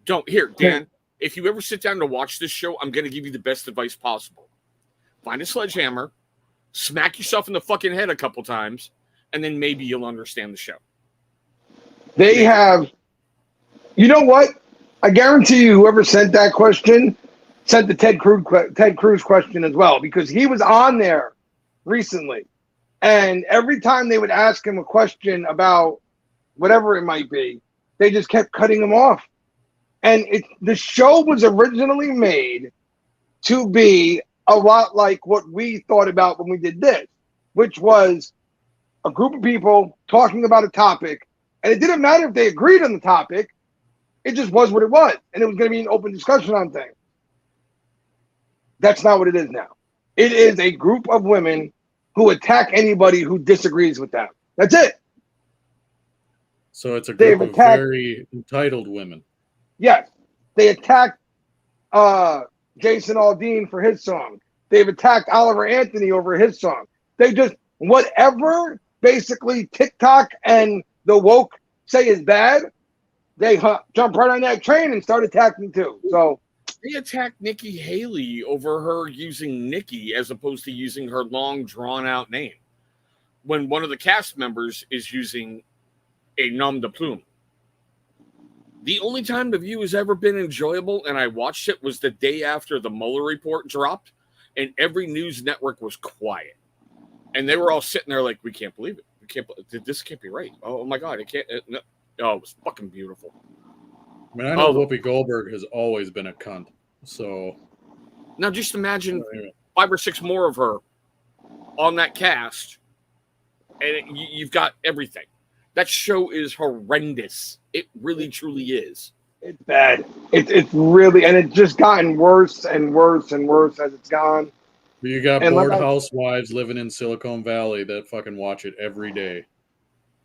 Don't. Here, Dan, if you ever sit down to watch this show, I'm going to give you the best advice possible. Find a sledgehammer, smack yourself in the fucking head a couple times, and then maybe you'll understand the show. They have, you know what? I guarantee you whoever sent that question sent the Ted Cruz question as well, because he was on there recently And every time they would ask him a question about whatever it might be, they just kept cutting him off. And the show was originally made to be a lot like what we thought about when we did this, which was a group of people talking about a topic, and it didn't matter if they agreed on the topic. It just was what it was, and it was going to be an open discussion on things. That's not what it is now. It is a group of women who attack anybody who disagrees with them. That's it. So it's a group of very entitled women. Yes. They attacked Jason Aldean for his song. They've attacked Oliver Anthony over his song. They just, whatever basically TikTok and the woke say is bad, they jump right on that train and start attacking too. So they attacked Nikki Haley over her using Nikki as opposed to using her long, drawn-out name. When one of the cast members is using a nom de plume. The only time The View has ever been enjoyable, and I watched it, was the day after the Mueller report dropped, and every news network was quiet. And they were all sitting there like, we can't believe it. This can't be right. Oh, my God. It was fucking beautiful. I mean, I know Whoopi Goldberg has always been a cunt. So now just imagine 5 or 6 more of her on that cast, and you've got everything. That show is horrendous. It really, truly is. It's bad. It's really, and it's just gotten worse and worse and worse as it's gone. You got bored housewives living in Silicon Valley that fucking watch it every day.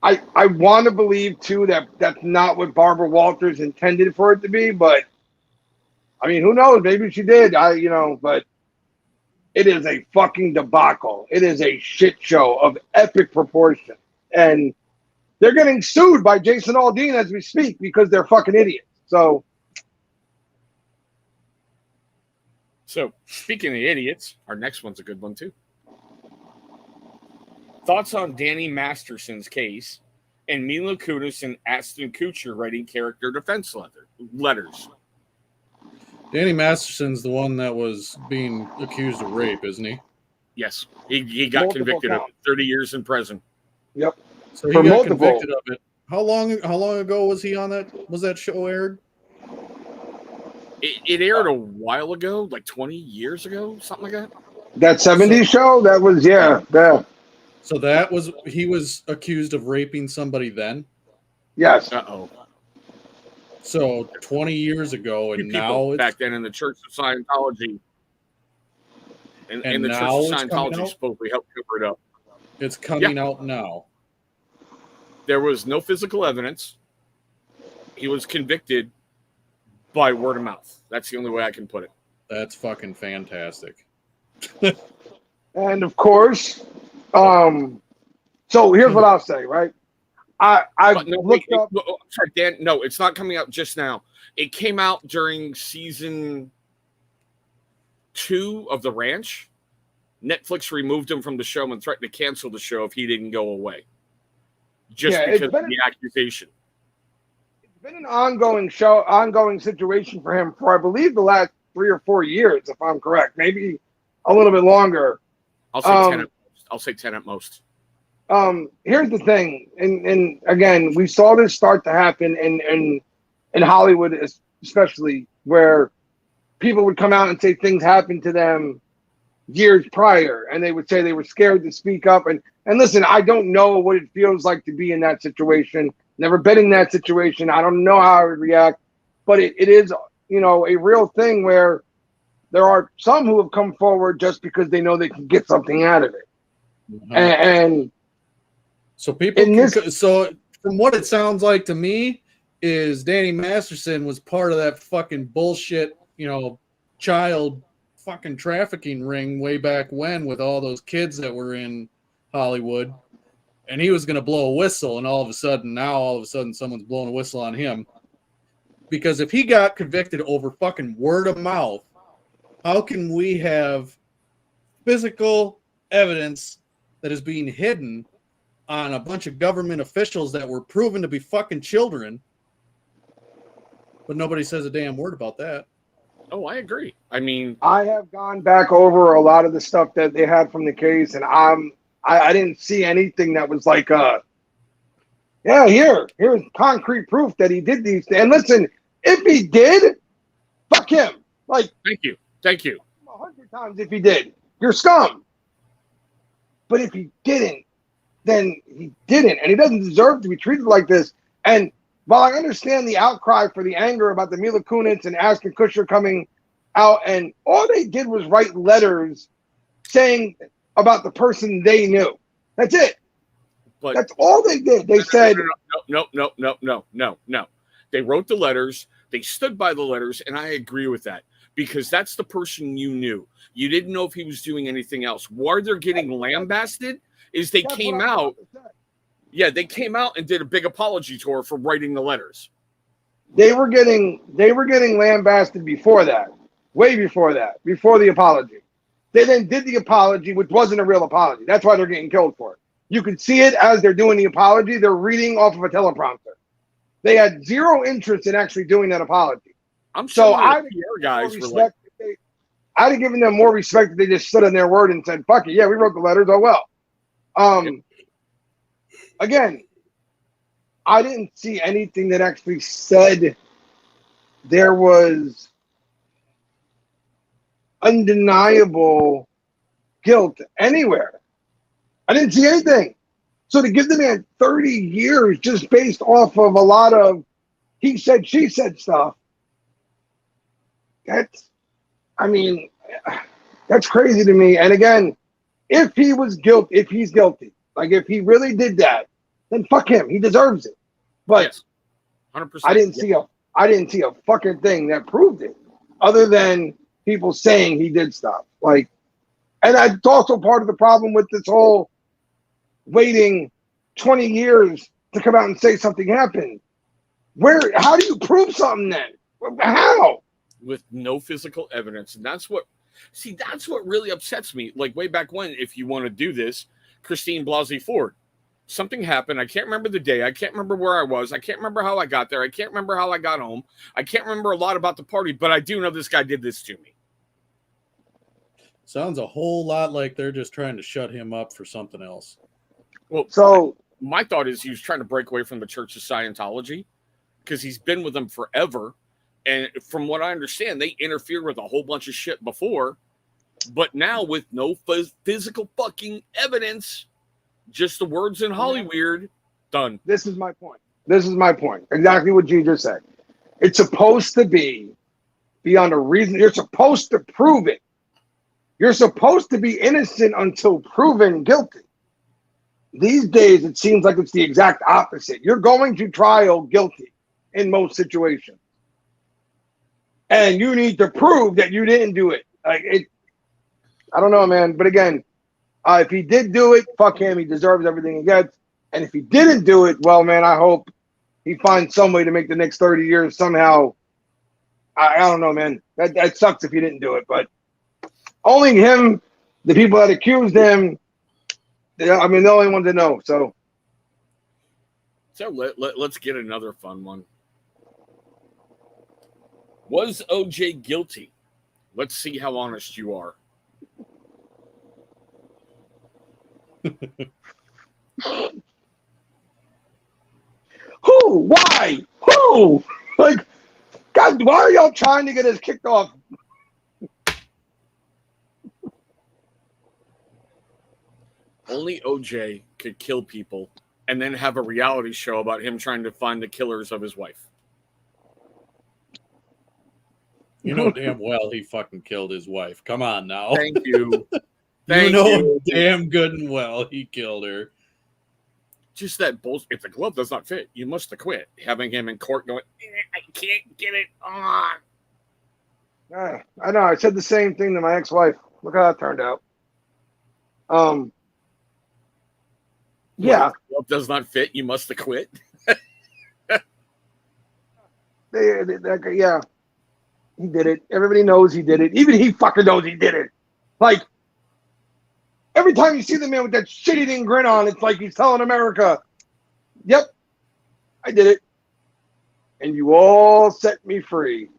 I want to believe too that that's not what Barbara Walters intended for it to be, but I mean, who knows? Maybe she did. But it is a fucking debacle. It is a shit show of epic proportion, and they're getting sued by Jason Aldean as we speak because they're fucking idiots. So speaking of idiots, our next one's a good one too. Thoughts on Danny Masterson's case and Mila Kunis and Ashton Kutcher writing character defense letters. Danny Masterson's the one that was being accused of rape, isn't he? Yes. He got convicted of it. 30 years in prison. Yep. So he got convicted of it. How long ago was he on that? Was that show aired? It aired a while ago, like 20 years ago, something like that. That 70s show? That was, yeah. So he was accused of raping somebody then? Yes. Uh-oh. So 20 years ago, and now it's... Back then in the Church of Scientology. And the Church of Scientology supposedly helped cover it up. It's coming out now. There was no physical evidence. He was convicted by word of mouth. That's the only way I can put it. That's fucking fantastic. And of course, so here's what I'll say, right? I've looked up. Sorry, Dan. No, it's not coming out just now. It came out during season 2 of The Ranch. Netflix removed him from the show and threatened to cancel the show if he didn't go away. Just because of the accusation. It's been an ongoing situation for him for, I believe, the last 3 or 4 years, if I'm correct. Maybe a little bit longer. I'll say 10 at most. I'll say 10 at most. Here's the thing, and again, we saw this start to happen in Hollywood, especially, where people would come out and say things happened to them years prior, and they would say they were scared to speak up. And listen, I don't know what it feels like to be in that situation. Never been in that situation. I don't know how I would react, but it is, a real thing where there are some who have come forward just because they know they can get something out of it. Mm-hmm. And so so from what it sounds like to me is Danny Masterson was part of that fucking bullshit, child fucking trafficking ring way back when with all those kids that were in Hollywood, and he was going to blow a whistle, and all of a sudden someone's blowing a whistle on him. Because if he got convicted over fucking word of mouth, how can we have physical evidence that is being hidden on a bunch of government officials that were proven to be fucking children, but nobody says a damn word about that? Oh, I agree. I mean, I have gone back over a lot of the stuff that they had from the case, and I didn't see anything that was like, yeah, here's concrete proof that he did these things. And listen, if he did, fuck him. Like, Thank you. 100 times if he did, you're scum. But if he didn't, then he didn't, and he doesn't deserve to be treated like this. And while I understand the outcry for the anger about the Mila Kunis and Ashton Kutcher coming out, and all they did was write letters saying about the person they knew. That's it. But that's all they did. They said no. They wrote the letters. They stood by the letters, and I agree with that because that's the person you knew. You didn't know if he was doing anything else. Why they're getting lambasted is they came out. Yeah, they came out and did a big apology tour for writing the letters. They were getting lambasted before that, way before that, before the apology. They then did the apology, which wasn't a real apology. That's why they're getting killed for it. You can see it as they're doing the apology. They're reading off of a teleprompter. They had zero interest in actually doing that apology. I'm sure I'd have given them more respect if they just stood on their word and said, fuck it, yeah, we wrote the letters, oh well. Again, I didn't see anything that actually said there was undeniable guilt anywhere. I didn't see anything. So to give the man 30 years just based off of a lot of he said, she said stuff, that's crazy to me. And again, if he's guilty, like if he really did that, then fuck him. He deserves it. But yes, 100%. I didn't see a fucking thing that proved it, other than people saying he did stuff. Like, and that's also part of the problem with this whole waiting 20 years to come out and say something happened. How do you prove something then? How? With no physical evidence. And that's what really upsets me. Like way back when, if you want to do this, Christine Blasey Ford, something happened. I can't remember the day. I can't remember where I was. I can't remember how I got there. I can't remember how I got home. I can't remember a lot about the party, but I do know this guy did this to me. Sounds a whole lot like they're just trying to shut him up for something else. Well, so my thought is he was trying to break away from the Church of Scientology because he's been with them forever. And from what I understand, they interfered with a whole bunch of shit before. But now with no physical fucking evidence, just the words in Hollyweird, done. This is my point. Exactly what you just said. It's supposed to be beyond a reason. You're supposed to prove it. You're supposed to be innocent until proven guilty. These days, it seems like it's the exact opposite. You're going to trial guilty in most situations. And you need to prove that you didn't do it. I don't know, man. But again, if he did do it, fuck him. He deserves everything he gets. And if he didn't do it, well, man, I hope he finds some way to make the next 30 years somehow. I don't know, man. That sucks if he didn't do it. But only him, the people that accused him, they're the only ones that know. So let's get another fun one. Was OJ guilty? Let's see how honest you are. Who? Why? Who? Like, God, why are y'all trying to get us kicked off? Only OJ could kill people and then have a reality show about him trying to find the killers of his wife. You know damn well he fucking killed his wife. Come on now. Thank you. You know damn good and well he killed her. Just that bullshit. If the glove does not fit, you must acquit. Having him in court going, I can't get it on. I know. I said the same thing to my ex-wife. Look how that turned out. Yeah. If the glove does not fit, you must acquit. Yeah. He did it. Everybody knows he did it. Even he fucking knows he did it. Like, every time you see the man with that shit-eating grin on, it's like he's telling America, yep, I did it. And you all set me free.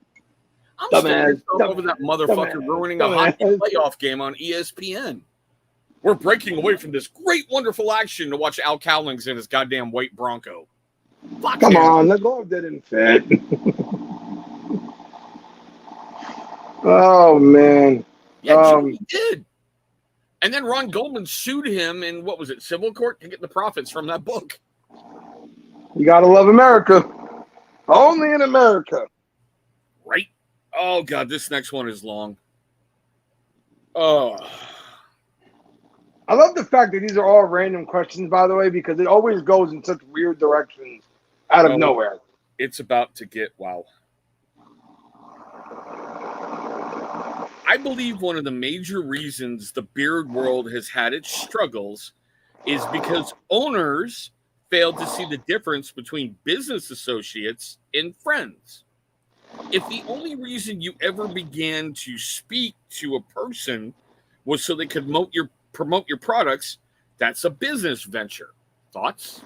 I'm still over that motherfucker ruining a hockey playoff game on ESPN. We're breaking away from this great, wonderful action to watch Al Cowlings in his goddamn white Bronco. Fuck Come him. on, the glove didn't fit. Oh man. Yeah, he did. And then Ron Goldman sued him in, what was it, civil court to get the profits from that book. You gotta love America. Only in America. Right? Oh, God, this next one is long. Oh. I love the fact that these are all random questions, by the way, because it always goes in such weird directions out of nowhere. It's about to get, wow. I believe one of the major reasons the beard world has had its struggles is because owners failed to see the difference between business associates and friends. If the only reason you ever began to speak to a person was so they could promote your products, that's a business venture. Thoughts?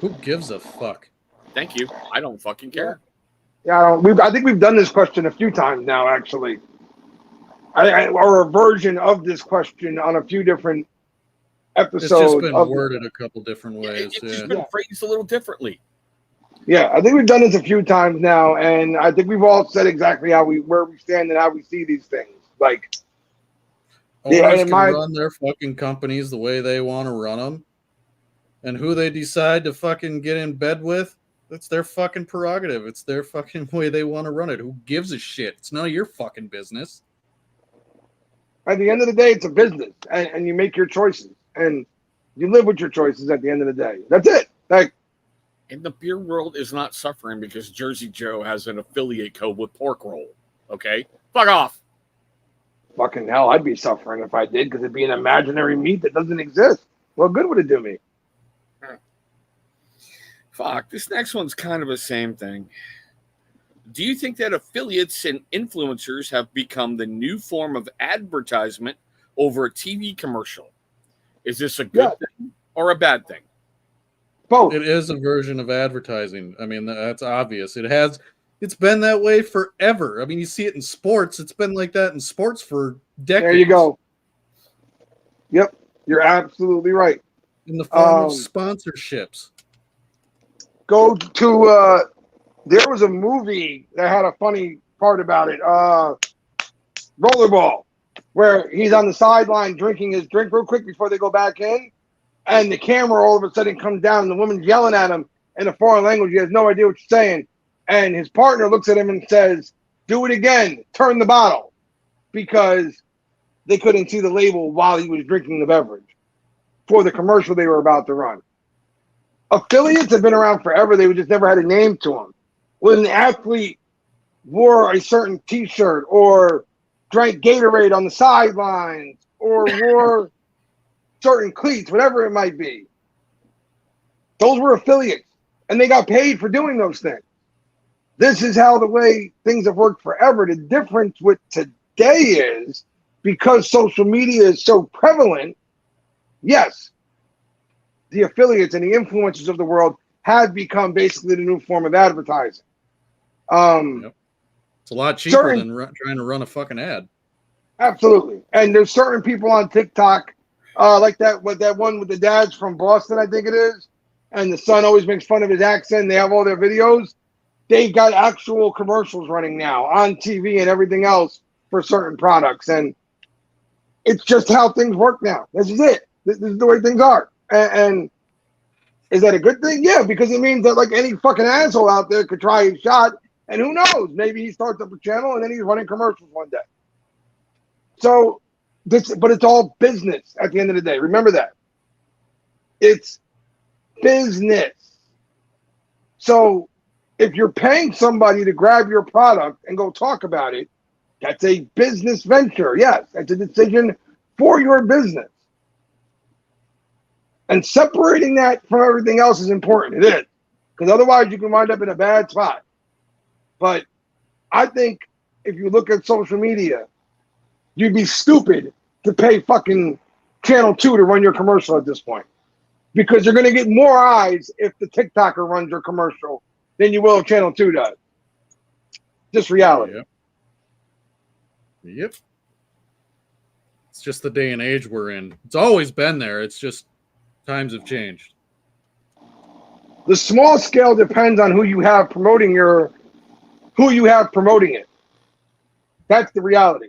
Who gives a fuck? Thank you. I don't fucking care. Yeah, I think we've done this question a few times now, actually. Or a version of this question on a few different episodes. It's just been worded a couple different ways. It's just been phrased a little differently. Yeah, I think we've done this a few times now, and I think we've all said exactly where we stand and how we see these things. Like, owners can run their fucking companies the way they want to run them, and who they decide to fucking get in bed with, that's their fucking prerogative. It's their fucking way they want to run it. Who gives a shit? It's none of your fucking business. At the end of the day, it's a business, and you make your choices, and you live with your choices at the end of the day. That's it. Like, and the beer world is not suffering because Jersey Joe has an affiliate code with Pork Roll. Okay? Fuck off. Fucking hell, I'd be suffering if I did because it'd be an imaginary meat that doesn't exist. What good would it do me? Fuck, this next one's kind of the same thing. Do you think that affiliates and influencers have become the new form of advertisement over a TV commercial? Is this a good thing or a bad thing? Both. It is a version of advertising. I mean, that's obvious. It's been that way forever. I mean, you see it in sports. It's been like that in sports for decades. There you go. Yep, you're absolutely right. In the form of sponsorships. Go to, there was a movie that had a funny part about it. Rollerball, where he's on the sideline drinking his drink real quick before they go back in. And the camera all of a sudden comes down and the woman's yelling at him in a foreign language. He has no idea what you're saying. And his partner looks at him and says, "Do it again, turn the bottle," because they couldn't see the label while he was drinking the beverage for the commercial they were about to run. Affiliates have been around forever. They just never had a name to them. When an athlete wore a certain T-shirt or drank Gatorade on the sidelines or wore certain cleats, whatever it might be, those were affiliates, and they got paid for doing those things. This is how the way things have worked forever. The difference with today is because social media is so prevalent, yes, the affiliates and the influencers of the world have become basically the new form of advertising. It's a lot cheaper than trying to run a fucking ad. Absolutely. And there's certain people on TikTok, like that one with the dads from Boston, I think it is, and the son always makes fun of his accent. They have all their videos. They've got actual commercials running now on TV and everything else for certain products. And it's just how things work now. This is it. This is the way things are. And is that a good thing? Yeah, because it means that like any fucking asshole out there could try his shot. And who knows? Maybe he starts up a channel and then he's running commercials one day. So, but it's all business at the end of the day. Remember that. It's business. So if you're paying somebody to grab your product and go talk about it, that's a business venture. Yes, that's a decision for your business. And separating that from everything else is important. It is. Because otherwise you can wind up in a bad spot. But I think if you look at social media, you'd be stupid to pay fucking Channel 2 to run your commercial at this point. Because you're going to get more eyes if the TikToker runs your commercial than you will if Channel 2 does. Just reality. Yep. It's just the day and age we're in. It's always been there. It's just times have changed. The small scale depends on who you have promoting it. That's the reality.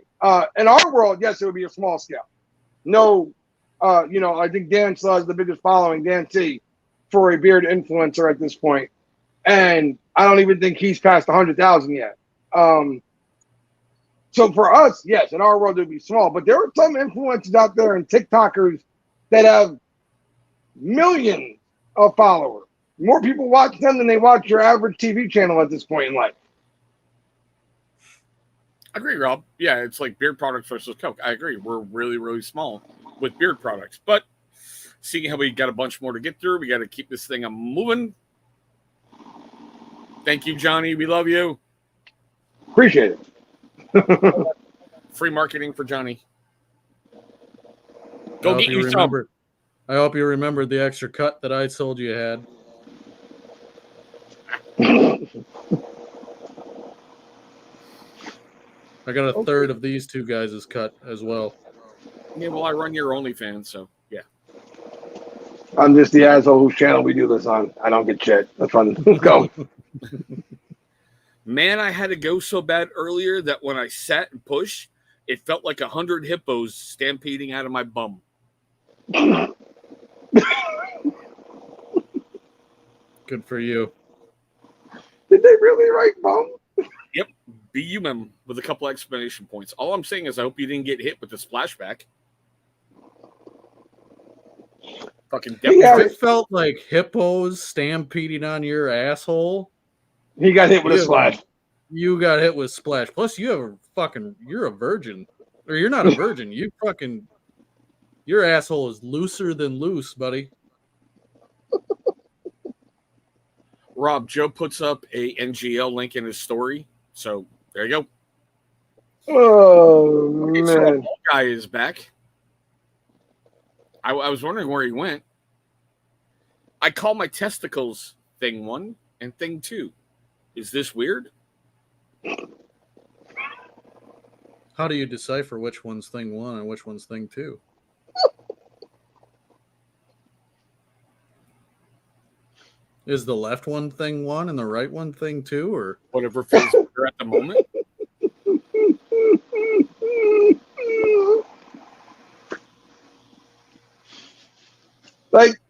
In our world, yes, it would be a small scale. No, I think Dan still has the biggest following, Dan T, for a beard influencer at this point. And I don't even think he's past 100,000 yet. So for us, yes, in our world, it would be small. But there are some influencers out there and TikTokers that have millions of followers. More people watch them than they watch your average TV channel at this point in life. I agree, Rob. Yeah, it's like beard products versus Coke. I agree. We're really, really small with beard products. But seeing how we got a bunch more to get through, we got to keep this thing moving. Thank you, Johnny. We love you. Appreciate it. Free marketing for Johnny. Go get you some. I hope you remembered the extra cut that I told you had. I got a third of these two guys' cut as well. Yeah, well, I run your OnlyFans, so yeah. I'm just the asshole whose channel we do this on. I don't get shit. That's fun. Let's go. Man, I had to go so bad earlier that when I sat and pushed, it felt like 100 hippos stampeding out of my bum. Good for you. Did they really write bum? Yep. BUM with a couple exclamation points. All I'm saying is I hope you didn't get hit with the splashback. Fucking yeah, it felt like hippos stampeding on your asshole. He got hit with a splash. You got hit with splash. Plus, you're a virgin. Or you're not a virgin. Your asshole is looser than loose, buddy. Rob, Joe puts up a NGL link in his story. So there you go. Oh, okay, man. So our bald guy is back. I was wondering where he went. I call my testicles thing 1 and thing 2. Is this weird? How do you decipher which one's thing 1 and which one's thing 2? Is the left one thing 1 and the right one thing 2, or whatever phase we're at the moment? Like,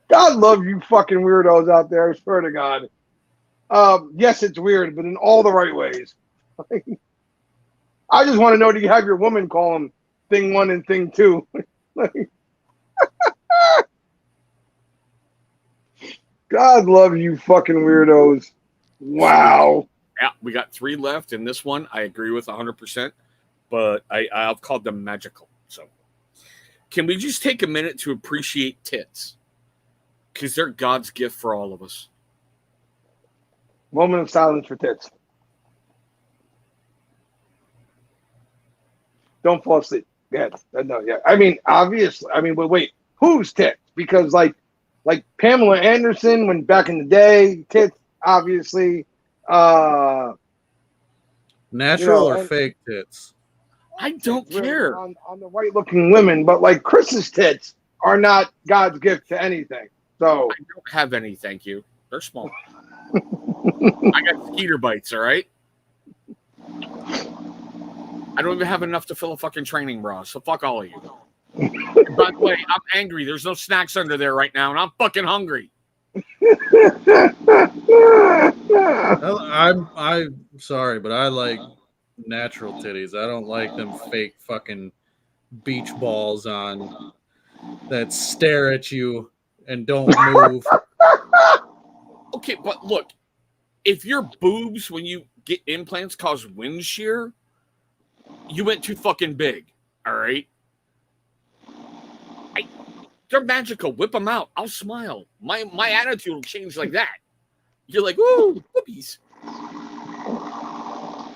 God love you fucking weirdos out there, I swear to God. Yes, it's weird, but in all the right ways. I just want to know, do you have your woman call them thing 1 and thing 2? God love you fucking weirdos. Wow. Yeah, we got 3 left in this one. I agree with 100%, but I've called them magical. So can we just take a minute to appreciate tits? Because they're God's gift for all of us. Moment of silence for tits. Don't fall asleep. Yeah, no, yeah. I mean, obviously. I mean, but wait, whose tits? Because like Pamela Anderson, when back in the day, tits, obviously. Natural or fake tits? I don't care. On the right-looking women, but like Chris's tits are not God's gift to anything. So I don't have any, thank you. They're small. I got skeeter bites, all right? I don't even have enough to fill a fucking training bra, so fuck all of you. By the way, I'm angry. There's no snacks under there right now, and I'm fucking hungry. I'm sorry, but I like natural titties. I don't like them fake fucking beach balls on that stare at you and don't move. Okay, but look, if your boobs when you get implants cause wind shear, you went too fucking big. All right. They're magical. Whip them out. I'll smile. My attitude will change like that. You're like, woo, whoopies.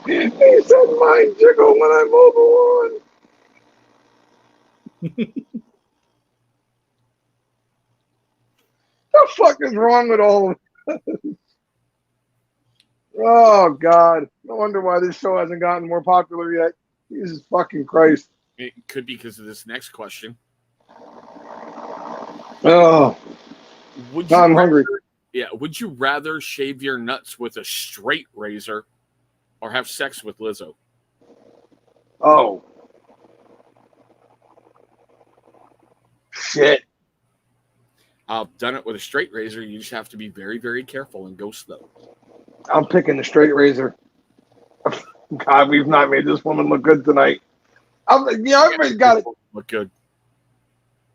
He said mine jiggle when I move along. The fuck is wrong with all of Oh God! No wonder why this show hasn't gotten more popular yet. Jesus fucking Christ! It could be because of this next question. Oh, Would you I'm rather, hungry. yeah, would you rather shave your nuts with a straight razor or have sex with Lizzo? Oh, shit! I've done it with a straight razor. You just have to be very, very careful and go slow. I'm picking the straight razor. God, we've not made this woman look good tonight. Everybody's got it. Look good.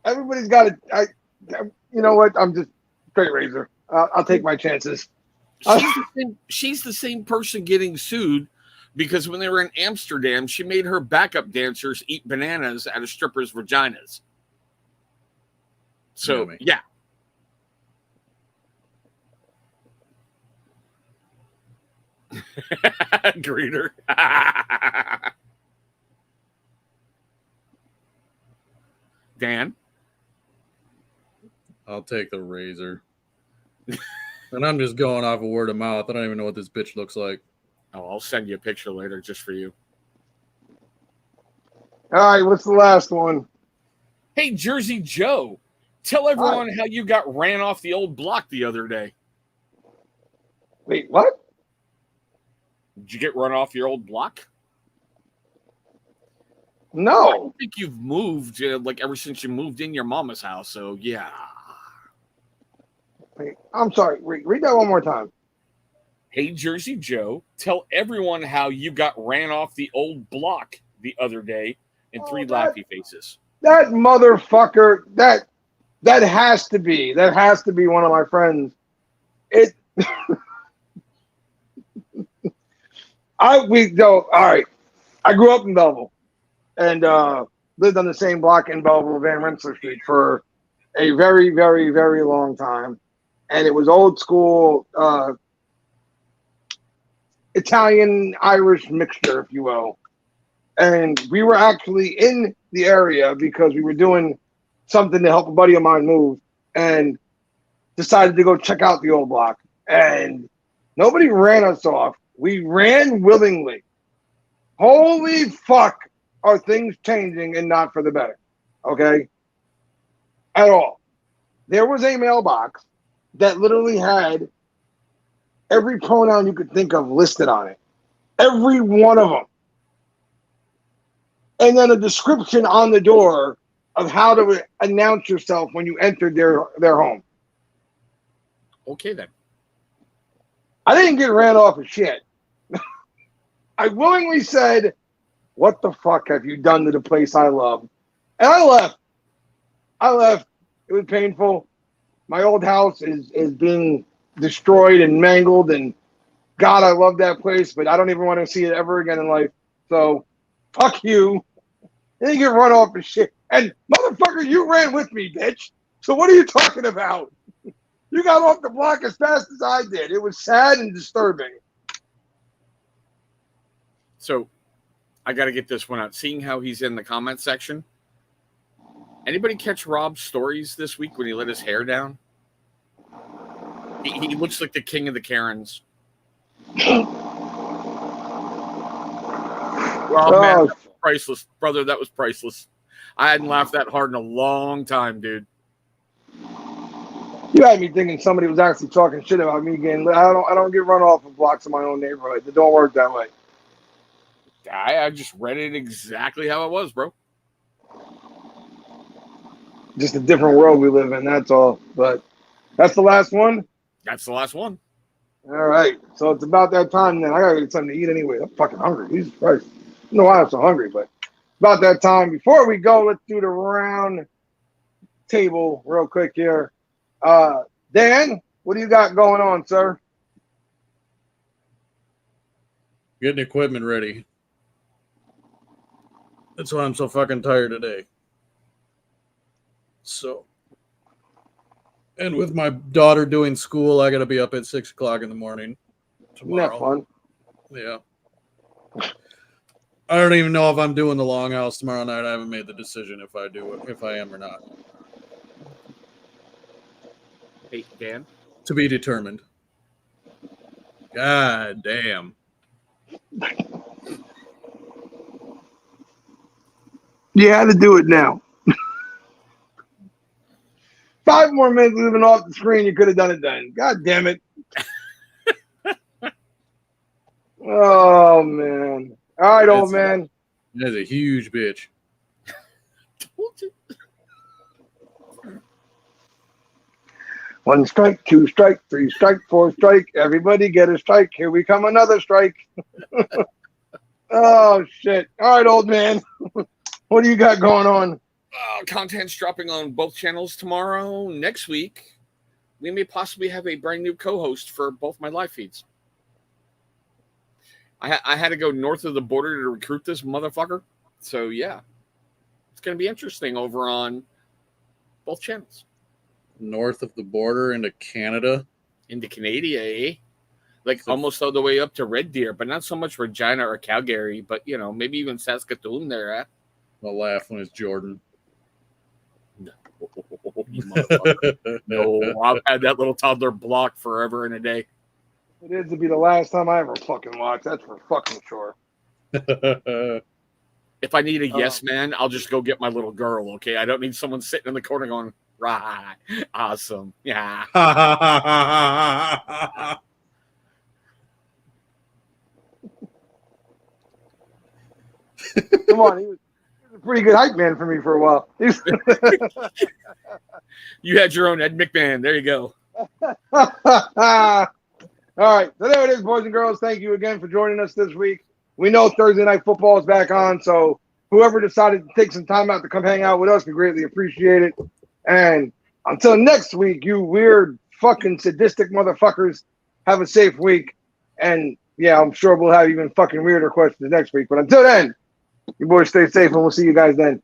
Everybody's got it. You know what? I'm just straight razor. I'll take my chances. She's the same person getting sued because when they were in Amsterdam, she made her backup dancers eat bananas out of strippers' vaginas. So, Yummy. yeah. Greeter. Dan? I'll take the razor. And I'm just going off a word of mouth. I don't even know what this bitch looks like. Oh, I'll send you a picture later just for you. All right, what's the last one? Hey, Jersey Joe, tell everyone how you got ran off the old block the other day. Wait, what? Did you get run off your old block? I No. don't think you've moved like ever since you moved in your mama's house. So yeah. Wait, I'm sorry. Read that one more time. Hey, Jersey Joe, tell everyone how you got ran off the old block the other day in three laughy faces. That motherfucker. That has to be. That has to be one of my friends. It. All right. I grew up in Belleville and lived on the same block in Belleville, Van Rensselaer Street, for a very, very, very long time. And it was old school Italian Irish mixture, if you will. And we were actually in the area because we were doing something to help a buddy of mine move, and decided to go check out the old block. And nobody ran us off. We ran willingly. Holy fuck, are things changing and not for the better? Okay? At all. There was a mailbox that literally had every pronoun you could think of listed on it. Every one of them. And then a description on the door of how to announce yourself when you entered their home. Okay, then. I didn't get ran off of shit. I willingly said, what the fuck have you done to the place I love? And I left. It was painful. My old house is being destroyed and mangled, and God, I love that place, but I don't even want to see it ever again in life. So, fuck you. You didn't get run off of shit. And motherfucker, you ran with me, bitch. So what are you talking about? You got off the block as fast as I did. It was sad and disturbing. So I got to get this one out. Seeing how he's in the comment section. Anybody catch Rob's stories this week when he let his hair down? He looks like the king of the Karens. Well, man, that was priceless. Brother, that was priceless. I hadn't laughed that hard in a long time, dude. You had me thinking somebody was actually talking shit about me again. I don't get run off of blocks in my own neighborhood. It don't work that way. I just read it exactly how it was, bro. Just a different world we live in, that's all. But that's the last one? That's the last one. All right. So it's about that time then. I got to get something to eat anyway. I'm fucking hungry. Jesus Christ. I don't know why I'm so hungry, but about that time. Before we go, let's do the round table real quick here. Dan, what do you got going on, sir? Getting equipment ready. That's why I'm so fucking tired today. So, and with my daughter doing school, I got to be up at 6 o'clock in the morning tomorrow. Isn't that fun? Yeah. I don't even know if I'm doing the longhouse tomorrow night. I haven't made the decision if I do it, if I am or not. Hey, Dan. To be determined. God damn. You had to do it now. 5 more minutes living off the screen. You could have done it then. God damn it. Oh, man. All right, old man. That's a huge bitch. One strike, 2 strike, 3 strike, 4 strike. Everybody get a strike. Here we come, another strike. Oh, shit. All right, old man. What do you got going on? Content's dropping on both channels tomorrow. Next week, we may possibly have a brand new co-host for both my live feeds. I had to go north of the border to recruit this motherfucker. So, yeah. It's going to be interesting over on both channels. North of the border into Canada. Into Canada, eh? Like almost all the way up to Red Deer, but not so much Regina or Calgary, but, you know, maybe even Saskatoon there, eh? I'll laugh when it's Jordan. No, you motherfucker. No, I've had that little toddler blocked forever and a day. It is to be the last time I ever fucking watched. That's for fucking sure. If I need a yes man, I'll just go get my little girl, okay? I don't need someone sitting in the corner going, right, awesome, yeah. Come on, he was a pretty good hype man for me for a while. You had your own Ed McMahon. There you go. All right, so there it is, boys and girls. Thank you again for joining us this week. We know Thursday Night Football is back on, so whoever decided to take some time out to come hang out with us, we greatly appreciate it. And until next week, you weird fucking sadistic motherfuckers, have a safe week. And yeah, I'm sure we'll have even fucking weirder questions next week. But until then, you boys stay safe, and we'll see you guys then.